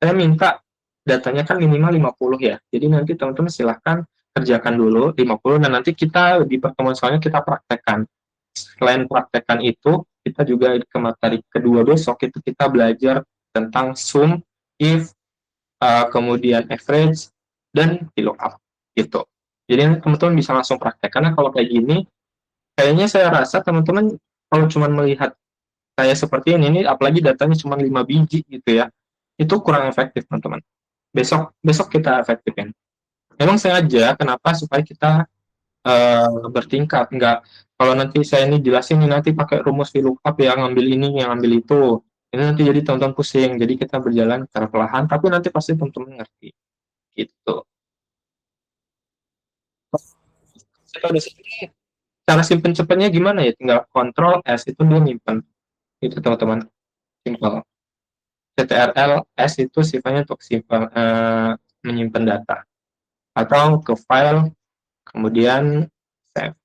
saya minta datanya kan minimal 50 ya. Jadi nanti teman-teman silahkan kerjakan dulu 50, dan nanti kita di pertemuan soalnya kita praktekkan. Selain praktekkan itu, kita juga ke materi kedua besok, itu kita belajar tentang sum, if, kemudian average, dan VLOOKUP gitu. Jadi teman-teman bisa langsung praktek, karena kalau kayak gini, kayaknya saya rasa teman-teman kalau cuma melihat saya seperti ini, apalagi datanya cuma 5 biji gitu ya, itu kurang efektif teman-teman. Besok besok kita efektifin. Memang sengaja, kenapa? Supaya kita bertingkat, nggak kalau nanti saya ini jelasin nih nanti pakai rumus VLOOKUP ya, ngambil ini, yang ngambil itu. Ini nanti jadi teman-teman pusing, jadi kita berjalan secara perlahan, tapi nanti pasti teman-teman ngerti gitu. Kita udah sini, cara simpen cepatnya gimana ya? Tinggal kontrol S, itu dia nyimpen. Itu teman-teman, simpel. CTRL S itu sifatnya untuk simpan menyimpan data. Atau ke file, kemudian save.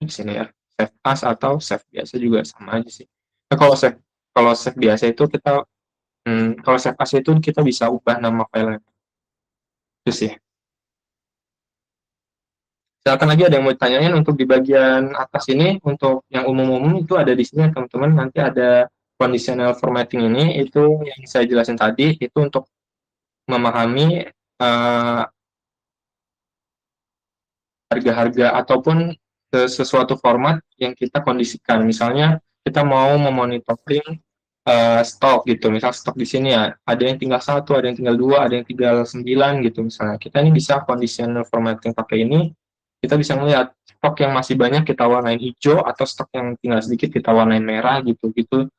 di sini ya, save as atau save biasa juga sama aja sih. Nah, kalau save biasa itu kita kalau save as itu kita bisa ubah nama file itu sih. Silakan lagi ada yang mau ditanyain untuk di bagian atas ini, untuk yang umum-umum itu ada di sini ya teman-teman. Nanti ada conditional formatting ini, itu yang saya jelasin tadi, itu untuk memahami harga-harga ataupun sesuatu format yang kita kondisikan. Misalnya kita mau memonitoring stok gitu, misal stok di sini ya ada yang tinggal satu, ada yang tinggal dua, ada yang tinggal 9 gitu misalnya. Kita ini bisa conditional formatting pakai ini, kita bisa melihat stok yang masih banyak kita warnain hijau atau stok yang tinggal sedikit kita warnain merah gitu gitu,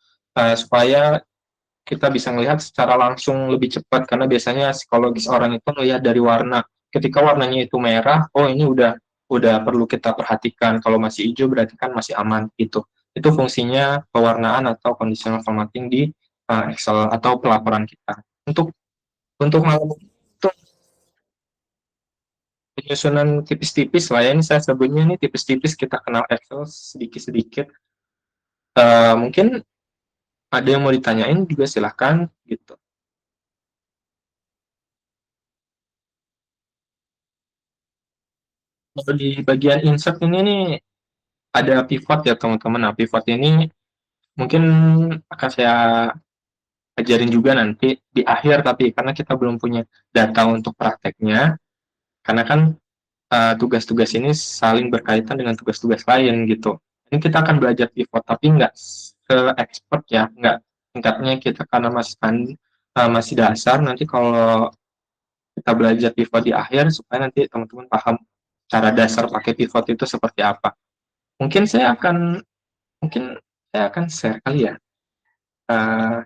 supaya kita bisa melihat secara langsung lebih cepat, karena biasanya psikologis orang itu melihat dari warna. Ketika warnanya itu merah, oh ini udah perlu kita perhatikan. Kalau masih hijau berarti kan masih aman gitu. Itu fungsinya pewarnaan atau conditional formatting di Excel atau pelaporan kita. Untuk malam itu penyusunan tipis-tipis lah ya, ini saya sebutnya ini tipis-tipis, kita kenal Excel sedikit-sedikit. Mungkin ada yang mau ditanyain juga silahkan gitu. Kalau di bagian insert ini nih ada pivot ya teman-teman. Nah, pivot ini mungkin akan saya ajarin juga nanti di akhir, tapi karena kita belum punya data untuk prakteknya, karena kan tugas-tugas ini saling berkaitan dengan tugas-tugas lain gitu. Ini kita akan belajar pivot, tapi nggak se-expert ya, nggak tingkatnya kita karena masih dasar. Nanti kalau kita belajar pivot di akhir, supaya nanti teman-teman paham cara dasar pakai pivot itu seperti apa. Mungkin saya akan mungkin saya akan share kali ya. Uh,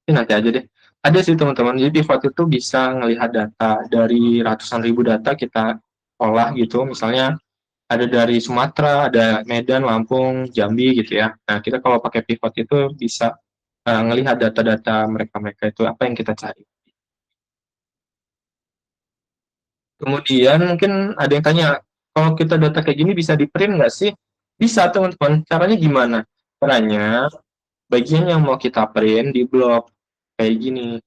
ini nanti aja deh. Ada sih teman-teman. Jadi pivot itu bisa ngelihat data dari ratusan ribu data kita olah gitu. Misalnya ada dari Sumatera, ada Medan, Lampung, Jambi gitu ya. Nah, kita kalau pakai pivot itu bisa ngelihat data-data mereka-mereka itu apa yang kita cari. Kemudian mungkin ada yang tanya, kalau kita data kayak gini bisa di print nggak sih? Bisa teman-teman. Caranya gimana? Caranya bagian yang mau kita print di blok kayak gini.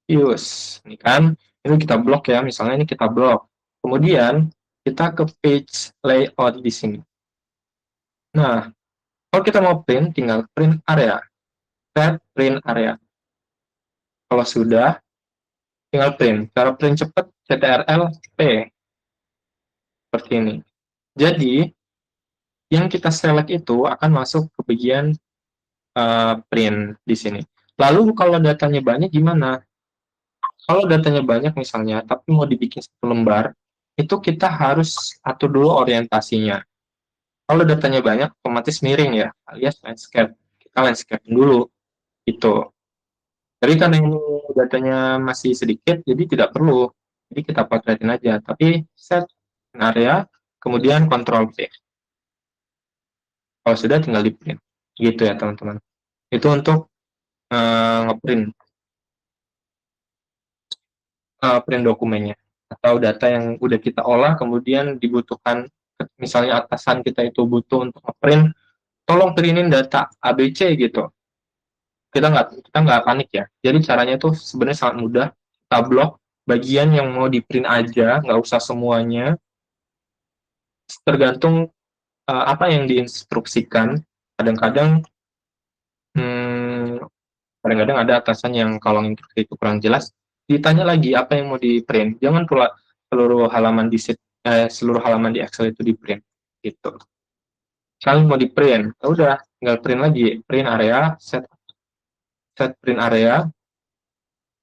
Use, ini kan, ini kita blok ya, misalnya ini kita blok. Kemudian kita ke page layout di sini. Nah, kalau kita mau print, tinggal print area, set print area. Kalau sudah, tinggal print. Cara print cepat, CTRL P, seperti ini. Jadi, yang kita select itu akan masuk ke bagian print di sini. Lalu kalau datanya banyak gimana? Kalau datanya banyak misalnya, tapi mau dibikin satu lembar, itu kita harus atur dulu orientasinya. Kalau datanya banyak, otomatis miring ya, alias landscape. Kita landscape dulu, itu. Jadi karena ini datanya masih sedikit, jadi tidak perlu. Jadi kita potretin aja. Tapi set area, kemudian Ctrl V. Kalau sudah tinggal di print. Gitu ya teman-teman. Itu untuk ngeprint print dokumennya atau data yang udah kita olah kemudian dibutuhkan, misalnya atasan kita itu butuh untuk ngeprint, tolong printin data ABC gitu, kita nggak panik ya. Jadi caranya itu sebenarnya sangat mudah. Kita blok bagian yang mau di print aja, nggak usah semuanya, tergantung apa yang diinstruksikan. Kadang-kadang hmm, kadang-kadang ada atasan yang kalau instruksi itu kurang jelas, ditanya lagi apa yang mau di print. Jangan pula seluruh halaman di Excel itu di print gitu. Kalau mau di print, ya udah tinggal print lagi, print area, set print area,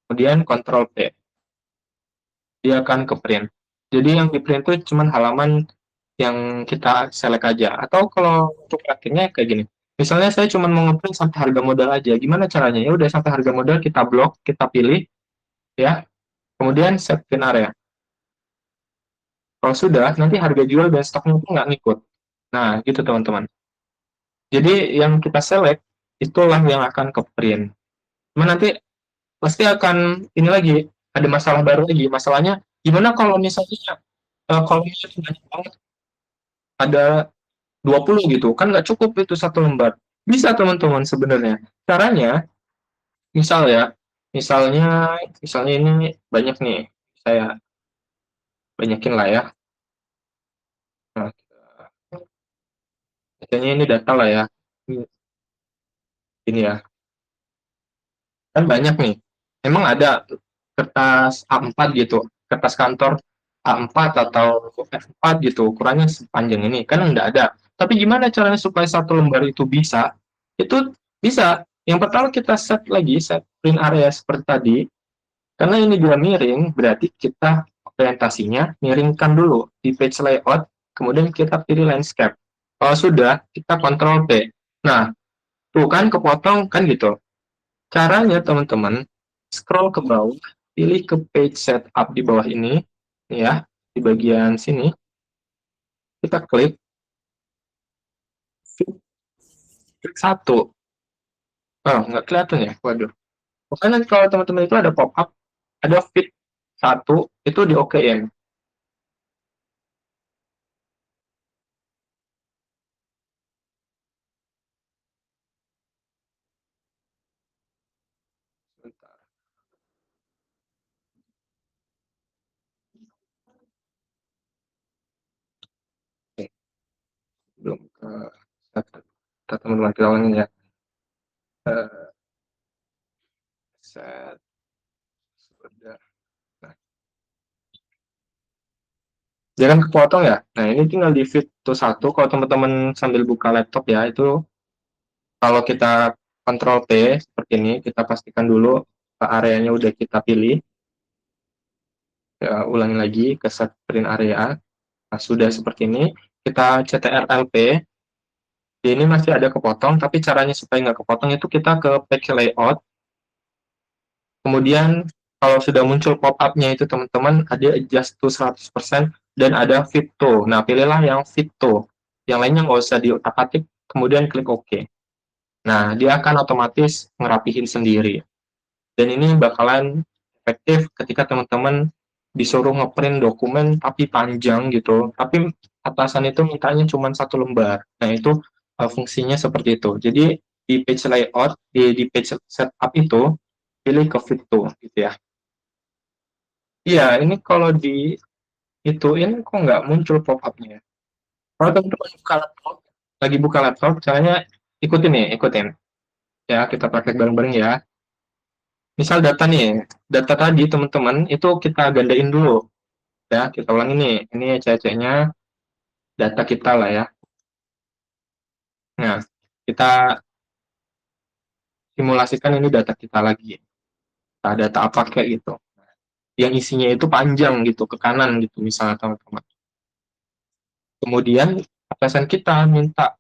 kemudian Ctrl P, dia akan ke print. Jadi yang di print itu cuma halaman yang kita select aja. Atau kalau untuk praktiknya kayak gini, misalnya saya cuma mau ngeprint sampai harga modal aja, gimana caranya? Ya udah sampai harga modal kita blok, kita pilih ya, kemudian set print area. Kalau sudah, nanti harga jual dan stoknya itu nggak ngikut. Nah, gitu teman-teman. Jadi yang kita select, itulah yang akan ke print. Cuma nanti pasti akan ini lagi, ada masalah baru lagi. Masalahnya, gimana kalau misalnya kolomnya itu banyak banget, ada 20 gitu. Kan nggak cukup itu satu lembar. Bisa teman-teman sebenarnya. Caranya, misal ya, misalnya ini banyak nih, saya banyakin lah ya. Nah, misalnya ini data lah ya. Ini ya, kan banyak nih. Emang ada kertas A4 gitu, kertas kantor A4 atau F4 gitu, ukurannya sepanjang ini, kan enggak ada. Tapi gimana caranya supaya satu lembar itu bisa? Itu bisa. Yang pertama kita set print area seperti tadi, karena ini dia miring, berarti kita orientasinya miringkan dulu di page layout, kemudian kita pilih landscape. Kalau sudah, kita Ctrl P. Nah, tuh kan kepotong kan gitu. Caranya teman-teman, scroll ke bawah, pilih ke page setup di bawah ini, ya, di bagian sini, kita klik satu. Oh, nggak kelihatan ya? Waduh. Pokoknya nanti kalau teman-teman itu ada pop-up, ada fit satu, itu di OK-in. Sebentar, oke, belum ke kita teman-teman kita ulangin ya. Eh, set, sudah. Nah, dia kan kepotong ya. Nah, ini tinggal di fit tuh satu. Kalau teman-teman sambil buka laptop ya, itu kalau kita Ctrl P seperti ini, kita pastikan dulu areanya udah kita pilih. Ya, ulangi lagi ke set print area. Nah, sudah seperti ini, kita CTRL-P. Ini masih ada kepotong, tapi caranya supaya nggak kepotong itu kita ke page layout. Kemudian kalau sudah muncul pop-up-nya itu teman-teman, ada adjust to 100% dan ada fit to. Nah, pilihlah yang fit to. Yang lainnya nggak usah diotak-atik, kemudian klik OK. Nah, dia akan otomatis ngerapihin sendiri. Dan ini bakalan efektif ketika teman-teman disuruh ngeprint dokumen tapi panjang gitu, tapi atasan itu mintanya cuma satu lembar. Nah, itu fungsinya seperti itu. Jadi di page layout, di page setup itu, pilih ke fit to gitu ya. Iya, ini kalau di ituin kok nggak muncul pop-up-nya. Kalau teman-teman buka laptop, lagi buka laptop, caranya ikutin nih, ikutin. Ya, kita praktek bareng-bareng ya. Misal data nih, data tadi teman-teman itu kita gandain dulu. Ya, kita ulangi nih. Ini cc-nya data kita lah ya. Nah, kita simulasikan ini data kita lagi. Nah, data apa kayak gitu. Yang isinya itu panjang gitu, ke kanan gitu misalnya teman-teman. Kemudian atasan kita minta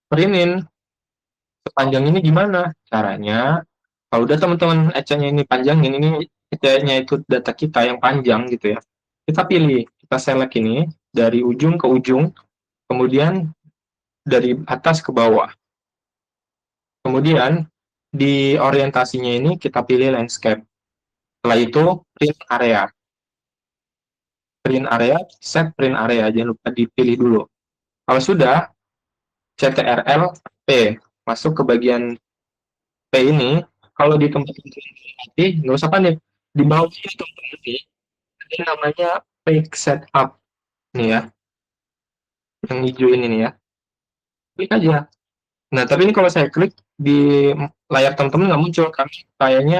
printin sepanjang ini gimana? Caranya, kalau udah teman-teman ecanya ini panjangin, ini ecanya itu data kita yang panjang gitu ya. Kita pilih, kita select ini dari ujung ke ujung, kemudian dari atas ke bawah. Kemudian di orientasinya ini kita pilih landscape. Setelah itu print area. Print area, set print area. Jangan lupa dipilih dulu. Kalau sudah, CTRL P. Masuk ke bagian P ini. Kalau di tempat nanti, nggak usah panik. Di bawah ini teman-teman ini namanya page setup. Nih ya, yang hijau ini nih ya. Klik aja. Nah, tapi ini kalau saya klik di layar teman-teman nggak muncul, karena kayaknya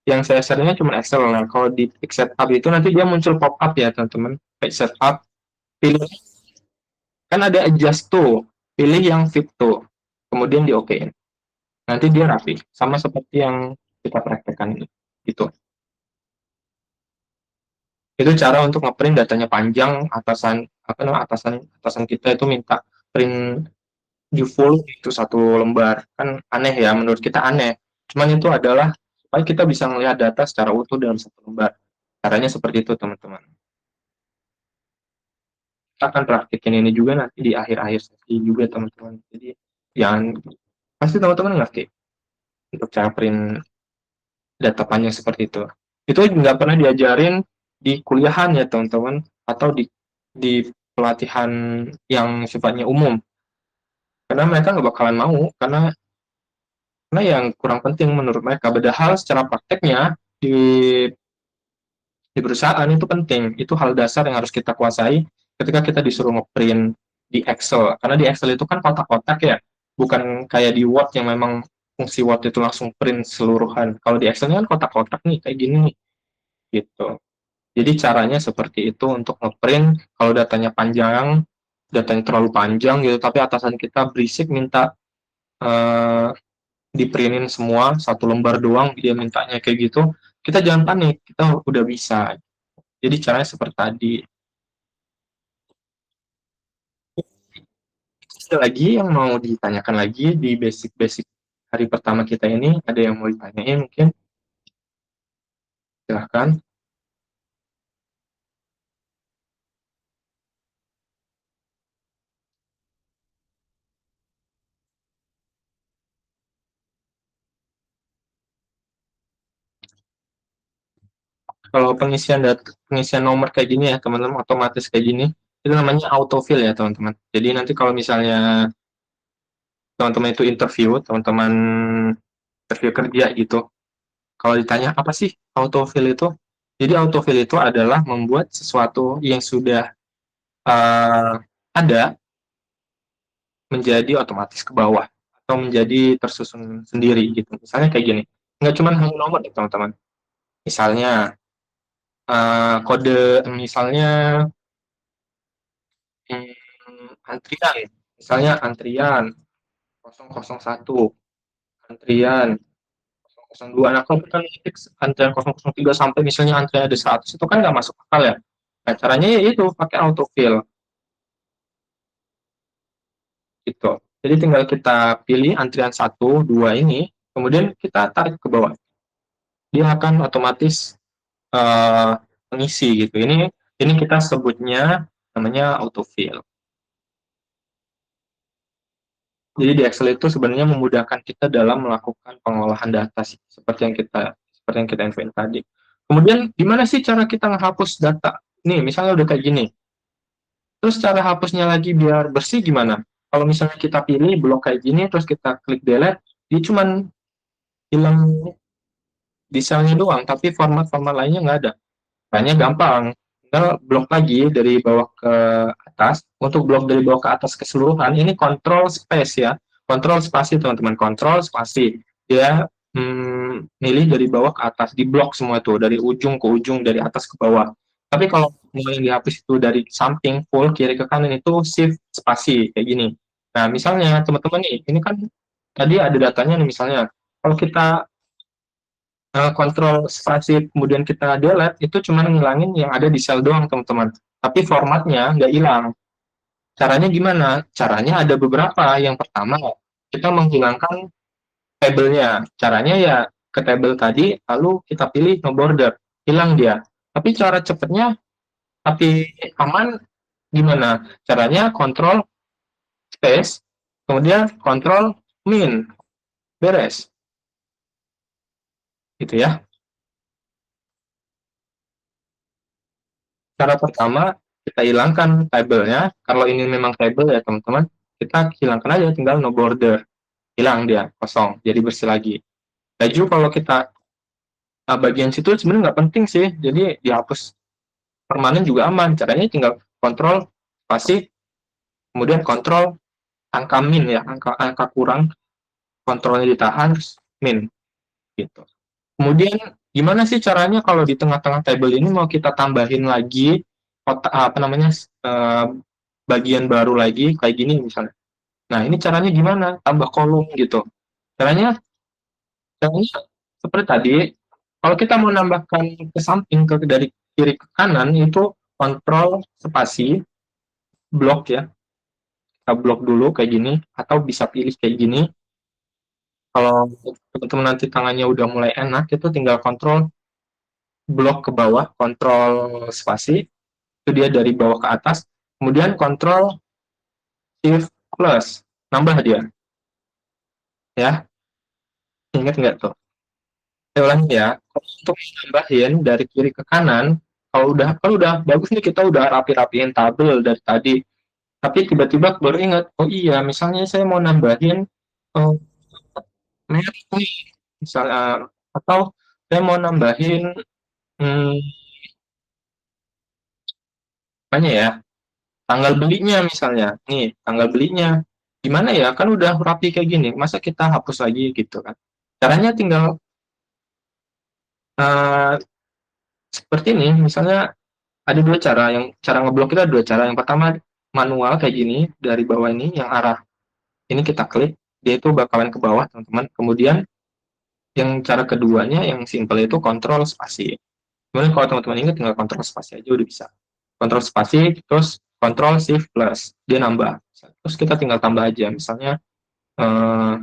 yang saya share-nya cuma Excel. Nah, kalau di page setup itu nanti dia muncul pop-up ya, teman-teman. Page setup, pilih, kan ada adjust to, pilih yang fit to, kemudian di OK. Nanti dia rapi, sama seperti yang kita praktekkan ini. Gitu. Itu cara untuk ngeprint datanya panjang, atasan kita itu minta print di full itu satu lembar. Kan aneh ya, menurut kita aneh. Cuman itu adalah supaya kita bisa melihat data secara utuh dalam satu lembar. Caranya seperti itu, teman-teman. Kita akan praktikin ini juga nanti di akhir-akhir sesi juga, teman-teman. Jadi, jangan, pasti teman-teman ngerti untuk cara print data panjang seperti itu. Itu nggak pernah diajarin di kuliahan ya, teman-teman, atau di pelatihan yang sifatnya umum. karena mereka nggak bakalan mau, karena yang kurang penting menurut mereka. Padahal secara prakteknya di di perusahaan itu penting, itu hal dasar yang harus kita kuasai ketika kita disuruh ngeprint di Excel. Karena di Excel itu kan kotak-kotak ya, bukan kayak di Word yang memang fungsi Word itu langsung print seluruhan. Kalau di Excel kan kotak-kotak nih kayak gini nih, gitu. Jadi caranya seperti itu untuk ngeprint kalau datanya terlalu panjang gitu, tapi atasan kita berisik minta eh, diprintin semua satu lembar doang, dia mintanya kayak gitu, kita jangan panik, kita udah bisa. Jadi caranya seperti tadi. Ada lagi yang mau ditanyakan lagi di basic-basic hari pertama kita ini, ada yang mau ditanyain mungkin, silahkan. Kalau pengisian nomor kayak gini ya teman-teman, otomatis kayak gini, itu namanya autofill ya teman-teman. Jadi nanti kalau misalnya teman-teman itu teman-teman interview kerja gitu, kalau ditanya apa sih autofill itu, jadi autofill itu adalah membuat sesuatu yang sudah uh, ada menjadi otomatis ke bawah atau menjadi tersusun sendiri gitu. Misalnya kayak gini, nggak cuma hanya nomor ya teman-teman. Misalnya kode, misalnya antrian, misalnya antrian 001, antrian 002. Nah, kalau kita ngetik antrian 003 sampai misalnya antrian ada 100, itu kan nggak masuk akal ya. Nah, caranya ya itu pakai autofill gitu. Jadi tinggal kita pilih antrian 1, 2 ini, kemudian kita tarik ke bawah. Dia akan otomatis uh, mengisi gitu. Ini kita sebutnya namanya autofill. Jadi di Excel itu sebenarnya memudahkan kita dalam melakukan pengolahan data sih, seperti yang kita infoin tadi. Kemudian gimana sih cara kita menghapus data? Nih, misalnya udah kayak gini. Terus cara hapusnya lagi biar bersih gimana? Kalau misalnya kita pilih blok kayak gini, terus kita klik delete, dia cuman hilang di selnya doang, tapi format-format lainnya nggak ada. Makanya gampang, tinggal blok lagi dari bawah ke atas. Untuk blok dari bawah ke atas keseluruhan, ini control space ya. Control spasi teman-teman, control spasi. Dia milih dari bawah ke atas, di blok semua tuh, dari ujung ke ujung, dari atas ke bawah. Tapi kalau mau yang dihapus itu dari samping, full, kiri ke kanan itu shift spasi, kayak gini. Nah, misalnya teman-teman nih, ini kan tadi ada datanya nih misalnya. Kalau kita kontrol spasi kemudian kita delete, itu cuma ngilangin yang ada di sel doang teman-teman, tapi formatnya nggak hilang. Caranya gimana? Caranya ada beberapa. Yang pertama, kita menghilangkan tabelnya. Caranya ya ke tabel tadi, lalu kita pilih no border, hilang dia. Tapi cara cepatnya tapi aman gimana? Caranya control space, kemudian control min, beres gitu ya. Cara pertama, kita hilangkan tabelnya. Kalau ini memang tabel ya teman-teman, kita hilangkan aja, tinggal no border. Hilang dia, kosong, jadi bersih lagi. Baju kalau kita bagian situ sebenarnya nggak penting sih, jadi dihapus permanen juga aman. Caranya tinggal kontrol spasi, kemudian kontrol angka min ya, angka kurang, kontrolnya ditahan, terus min gitu. Kemudian gimana sih caranya kalau di tengah-tengah table ini mau kita tambahin lagi apa namanya eh, bagian baru lagi kayak gini misalnya. Nah, ini caranya gimana? Tambah kolom gitu. Caranya seperti tadi, kalau kita mau nambahkan ke samping dari kiri ke kanan itu kontrol spasi blok ya. Kita blok dulu kayak gini atau bisa pilih kayak gini. Kalau teman-teman nanti tangannya udah mulai enak itu tinggal kontrol blok ke bawah, kontrol spasi, itu dia dari bawah ke atas, kemudian kontrol shift plus, nambah dia, ya, ingat nggak tuh? Saya ulangi ya, untuk nambahin dari kiri ke kanan, kalau udah bagus nih kita udah rapi-rapiin tabel dari tadi, Tapi tiba-tiba baru ingat, oh iya, misalnya saya mau nambahin eh, merek nih, misalnya, atau saya mau nambahin hmm, apanya ya, tanggal belinya misalnya. Nih, tanggal belinya gimana ya? Kan udah rapi kayak gini, masa kita hapus lagi gitu kan? Caranya tinggal eh, seperti ini, misalnya ada dua cara. Yang cara ngeblok itu ada dua cara. Yang pertama manual kayak gini dari bawah ini, yang arah ini kita klik, dia itu bakalan ke bawah teman-teman. Kemudian yang cara keduanya yang simple itu kontrol spasi. Kemudian kalau teman-teman ingat tinggal kontrol spasi aja udah bisa. Kontrol spasi terus kontrol shift plus dia nambah. Terus kita tinggal tambah aja misalnya eh,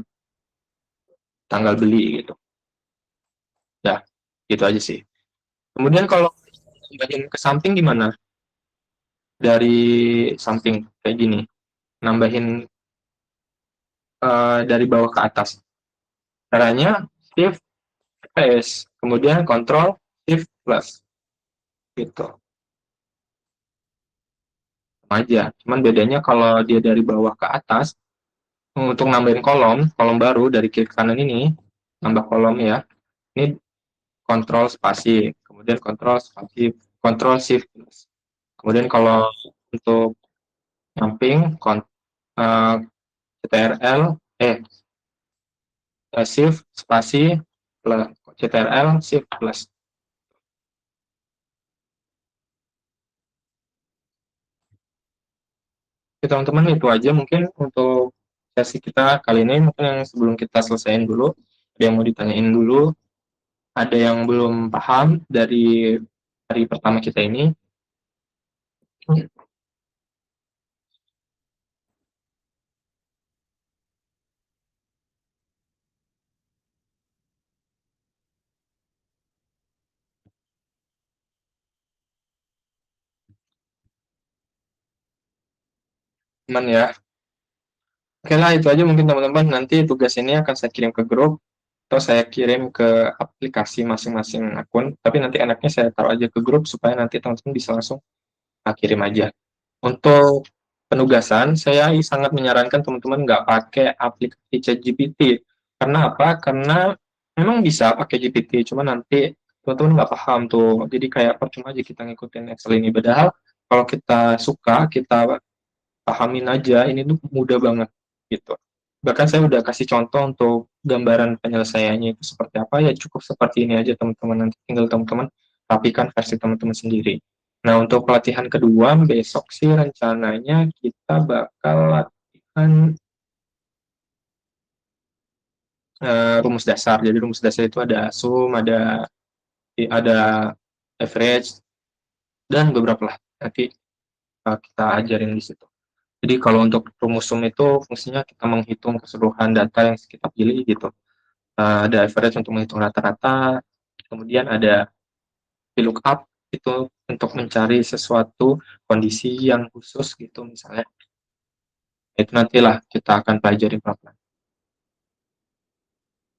tanggal beli gitu. Ya, gitu aja sih. Kemudian kalau nambahin ke samping gimana? Dari samping kayak gini. Nambahin dari bawah ke atas. Caranya shift space, kemudian kontrol shift plus gitu. Sama aja. Cuman bedanya kalau dia dari bawah ke atas, untuk nambahin kolom, kolom baru dari kiri ke kanan ini, nambah kolom ya. Ini kontrol spasi, kemudian kontrol spasi, kontrol shift. Kemudian kalau untuk nyamping, eh, CTRL, shift spasi plus CTRL shift plus. Oke, teman-teman itu aja mungkin untuk sesi kita kali ini. Mungkin yang sebelum kita selesaiin dulu, ada yang mau ditanyain dulu, ada yang belum paham dari hari pertama kita ini. Teman ya. Oke lah, itu aja mungkin teman-teman. Nanti tugas ini akan saya kirim ke grup atau saya kirim ke aplikasi masing-masing akun. Tapi nanti enaknya saya taruh aja ke grup supaya nanti teman-teman bisa langsung kirim aja. Untuk penugasan, saya sangat menyarankan teman-teman nggak pakai aplikasi ChatGPT. Karena apa? Karena memang bisa pakai GPT, cuma nanti teman-teman nggak paham tuh. Jadi kayak percuma aja kita ngikutin Excel ini. Padahal kalau kita suka, kita pahamin aja, ini tuh mudah banget gitu. Bahkan saya udah kasih contoh untuk gambaran penyelesaiannya itu seperti apa, ya cukup seperti ini aja teman-teman. Nanti tinggal teman-teman rapikan versi teman-teman sendiri. Nah, untuk pelatihan kedua, besok sih rencananya kita bakal latihan rumus dasar. Jadi rumus dasar itu ada sum, ada average, dan beberapa lah. Nanti kita ajarin di situ. Jadi kalau untuk rumus sum itu fungsinya kita menghitung keseluruhan data yang kita pilih gitu. Ada average untuk menghitung rata-rata, kemudian ada VLOOKUP itu untuk mencari sesuatu kondisi yang khusus gitu misalnya. Itu nantilah kita akan pelajari pelan-pelan.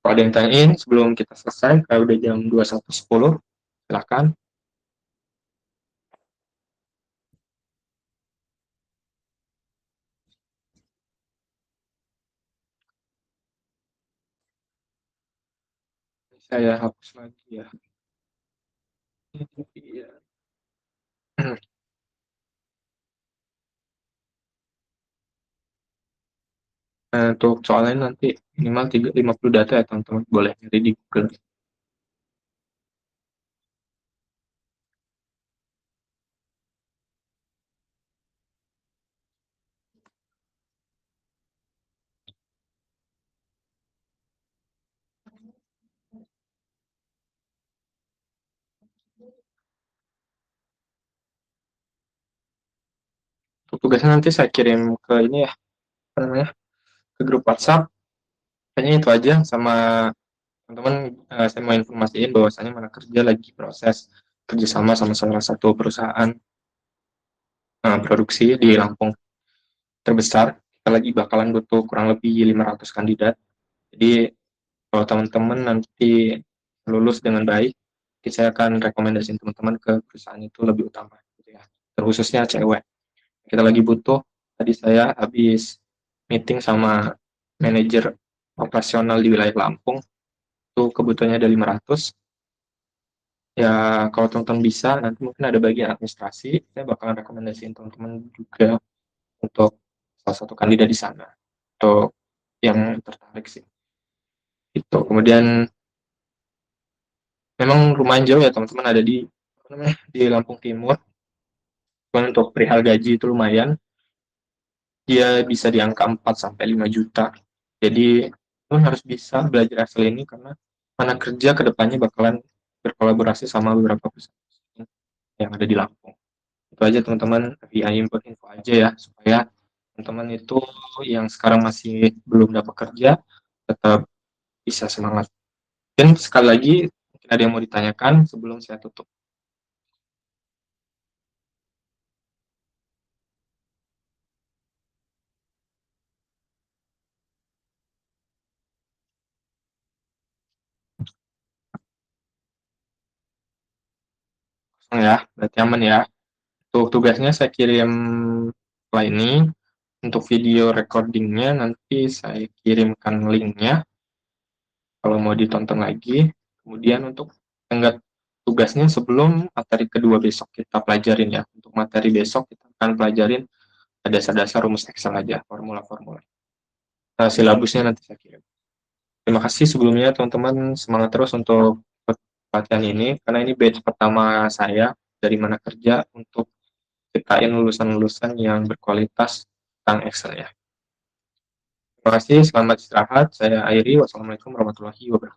Kalau ada yang tanyain sebelum kita selesai, kayak udah jam 21.10, silakan. Saya hapus lagi ya. Iya. Untuk soalnya nanti minimal 50 data ya teman-teman, boleh nyari di Google. Untuk tugasnya nanti saya kirim ke ini ya, apa namanya, ke grup WhatsApp. Kayaknya itu aja, sama teman-teman. Saya mau informasiin bahwasannya Mana Kerja lagi proses kerjasama sama salah satu perusahaan produksi di Lampung terbesar. Kita lagi bakalan butuh kurang lebih 500 kandidat. Jadi kalau teman-teman nanti lulus dengan baik, saya akan rekomendasiin teman-teman ke perusahaan itu lebih utama gitu ya. Terkhususnya cewek. Kita lagi butuh tadi saya habis meeting sama manajer operasional di wilayah Lampung, itu kebutuhannya ada 500. Ya, kalau teman-teman bisa, nanti mungkin ada bagian administrasi, saya bakalan rekomendasiin teman-teman juga untuk salah satu kandidat di sana, untuk yang tertarik sih. Itu. Kemudian memang lumayan jauh ya teman-teman, ada di di Lampung Timur. Cuman untuk perihal gaji itu lumayan, dia bisa di angka 4 sampai 5 juta. Jadi teman harus bisa belajar Excel ini karena mana kerja kedepannya bakalan berkolaborasi sama beberapa perusahaan yang ada di Lampung. Itu aja teman-teman, info aja ya, supaya teman-teman itu yang sekarang masih belum dapat kerja tetap bisa semangat. Dan sekali lagi, mungkin ada yang mau ditanyakan sebelum saya tutup. Ya, berarti aman ya. Untuk tugasnya saya kirim setelah ini. Untuk video recordingnya nanti saya kirimkan linknya kalau mau ditonton lagi. Kemudian untuk tenggat tugasnya sebelum materi kedua besok kita pelajarin ya. Untuk materi besok kita akan pelajarin dasar-dasar rumus Excel aja, formula-formula. Nah, silabusnya nanti saya kirim. Terima kasih sebelumnya teman-teman, semangat terus untuk pelatihan ini, karena ini batch pertama saya dari mana kerja untuk ciptain lulusan-lulusan yang berkualitas tentang Excel ya. Terima kasih, selamat istirahat. Saya akhiri. Wassalamualaikum warahmatullahi wabarakatuh.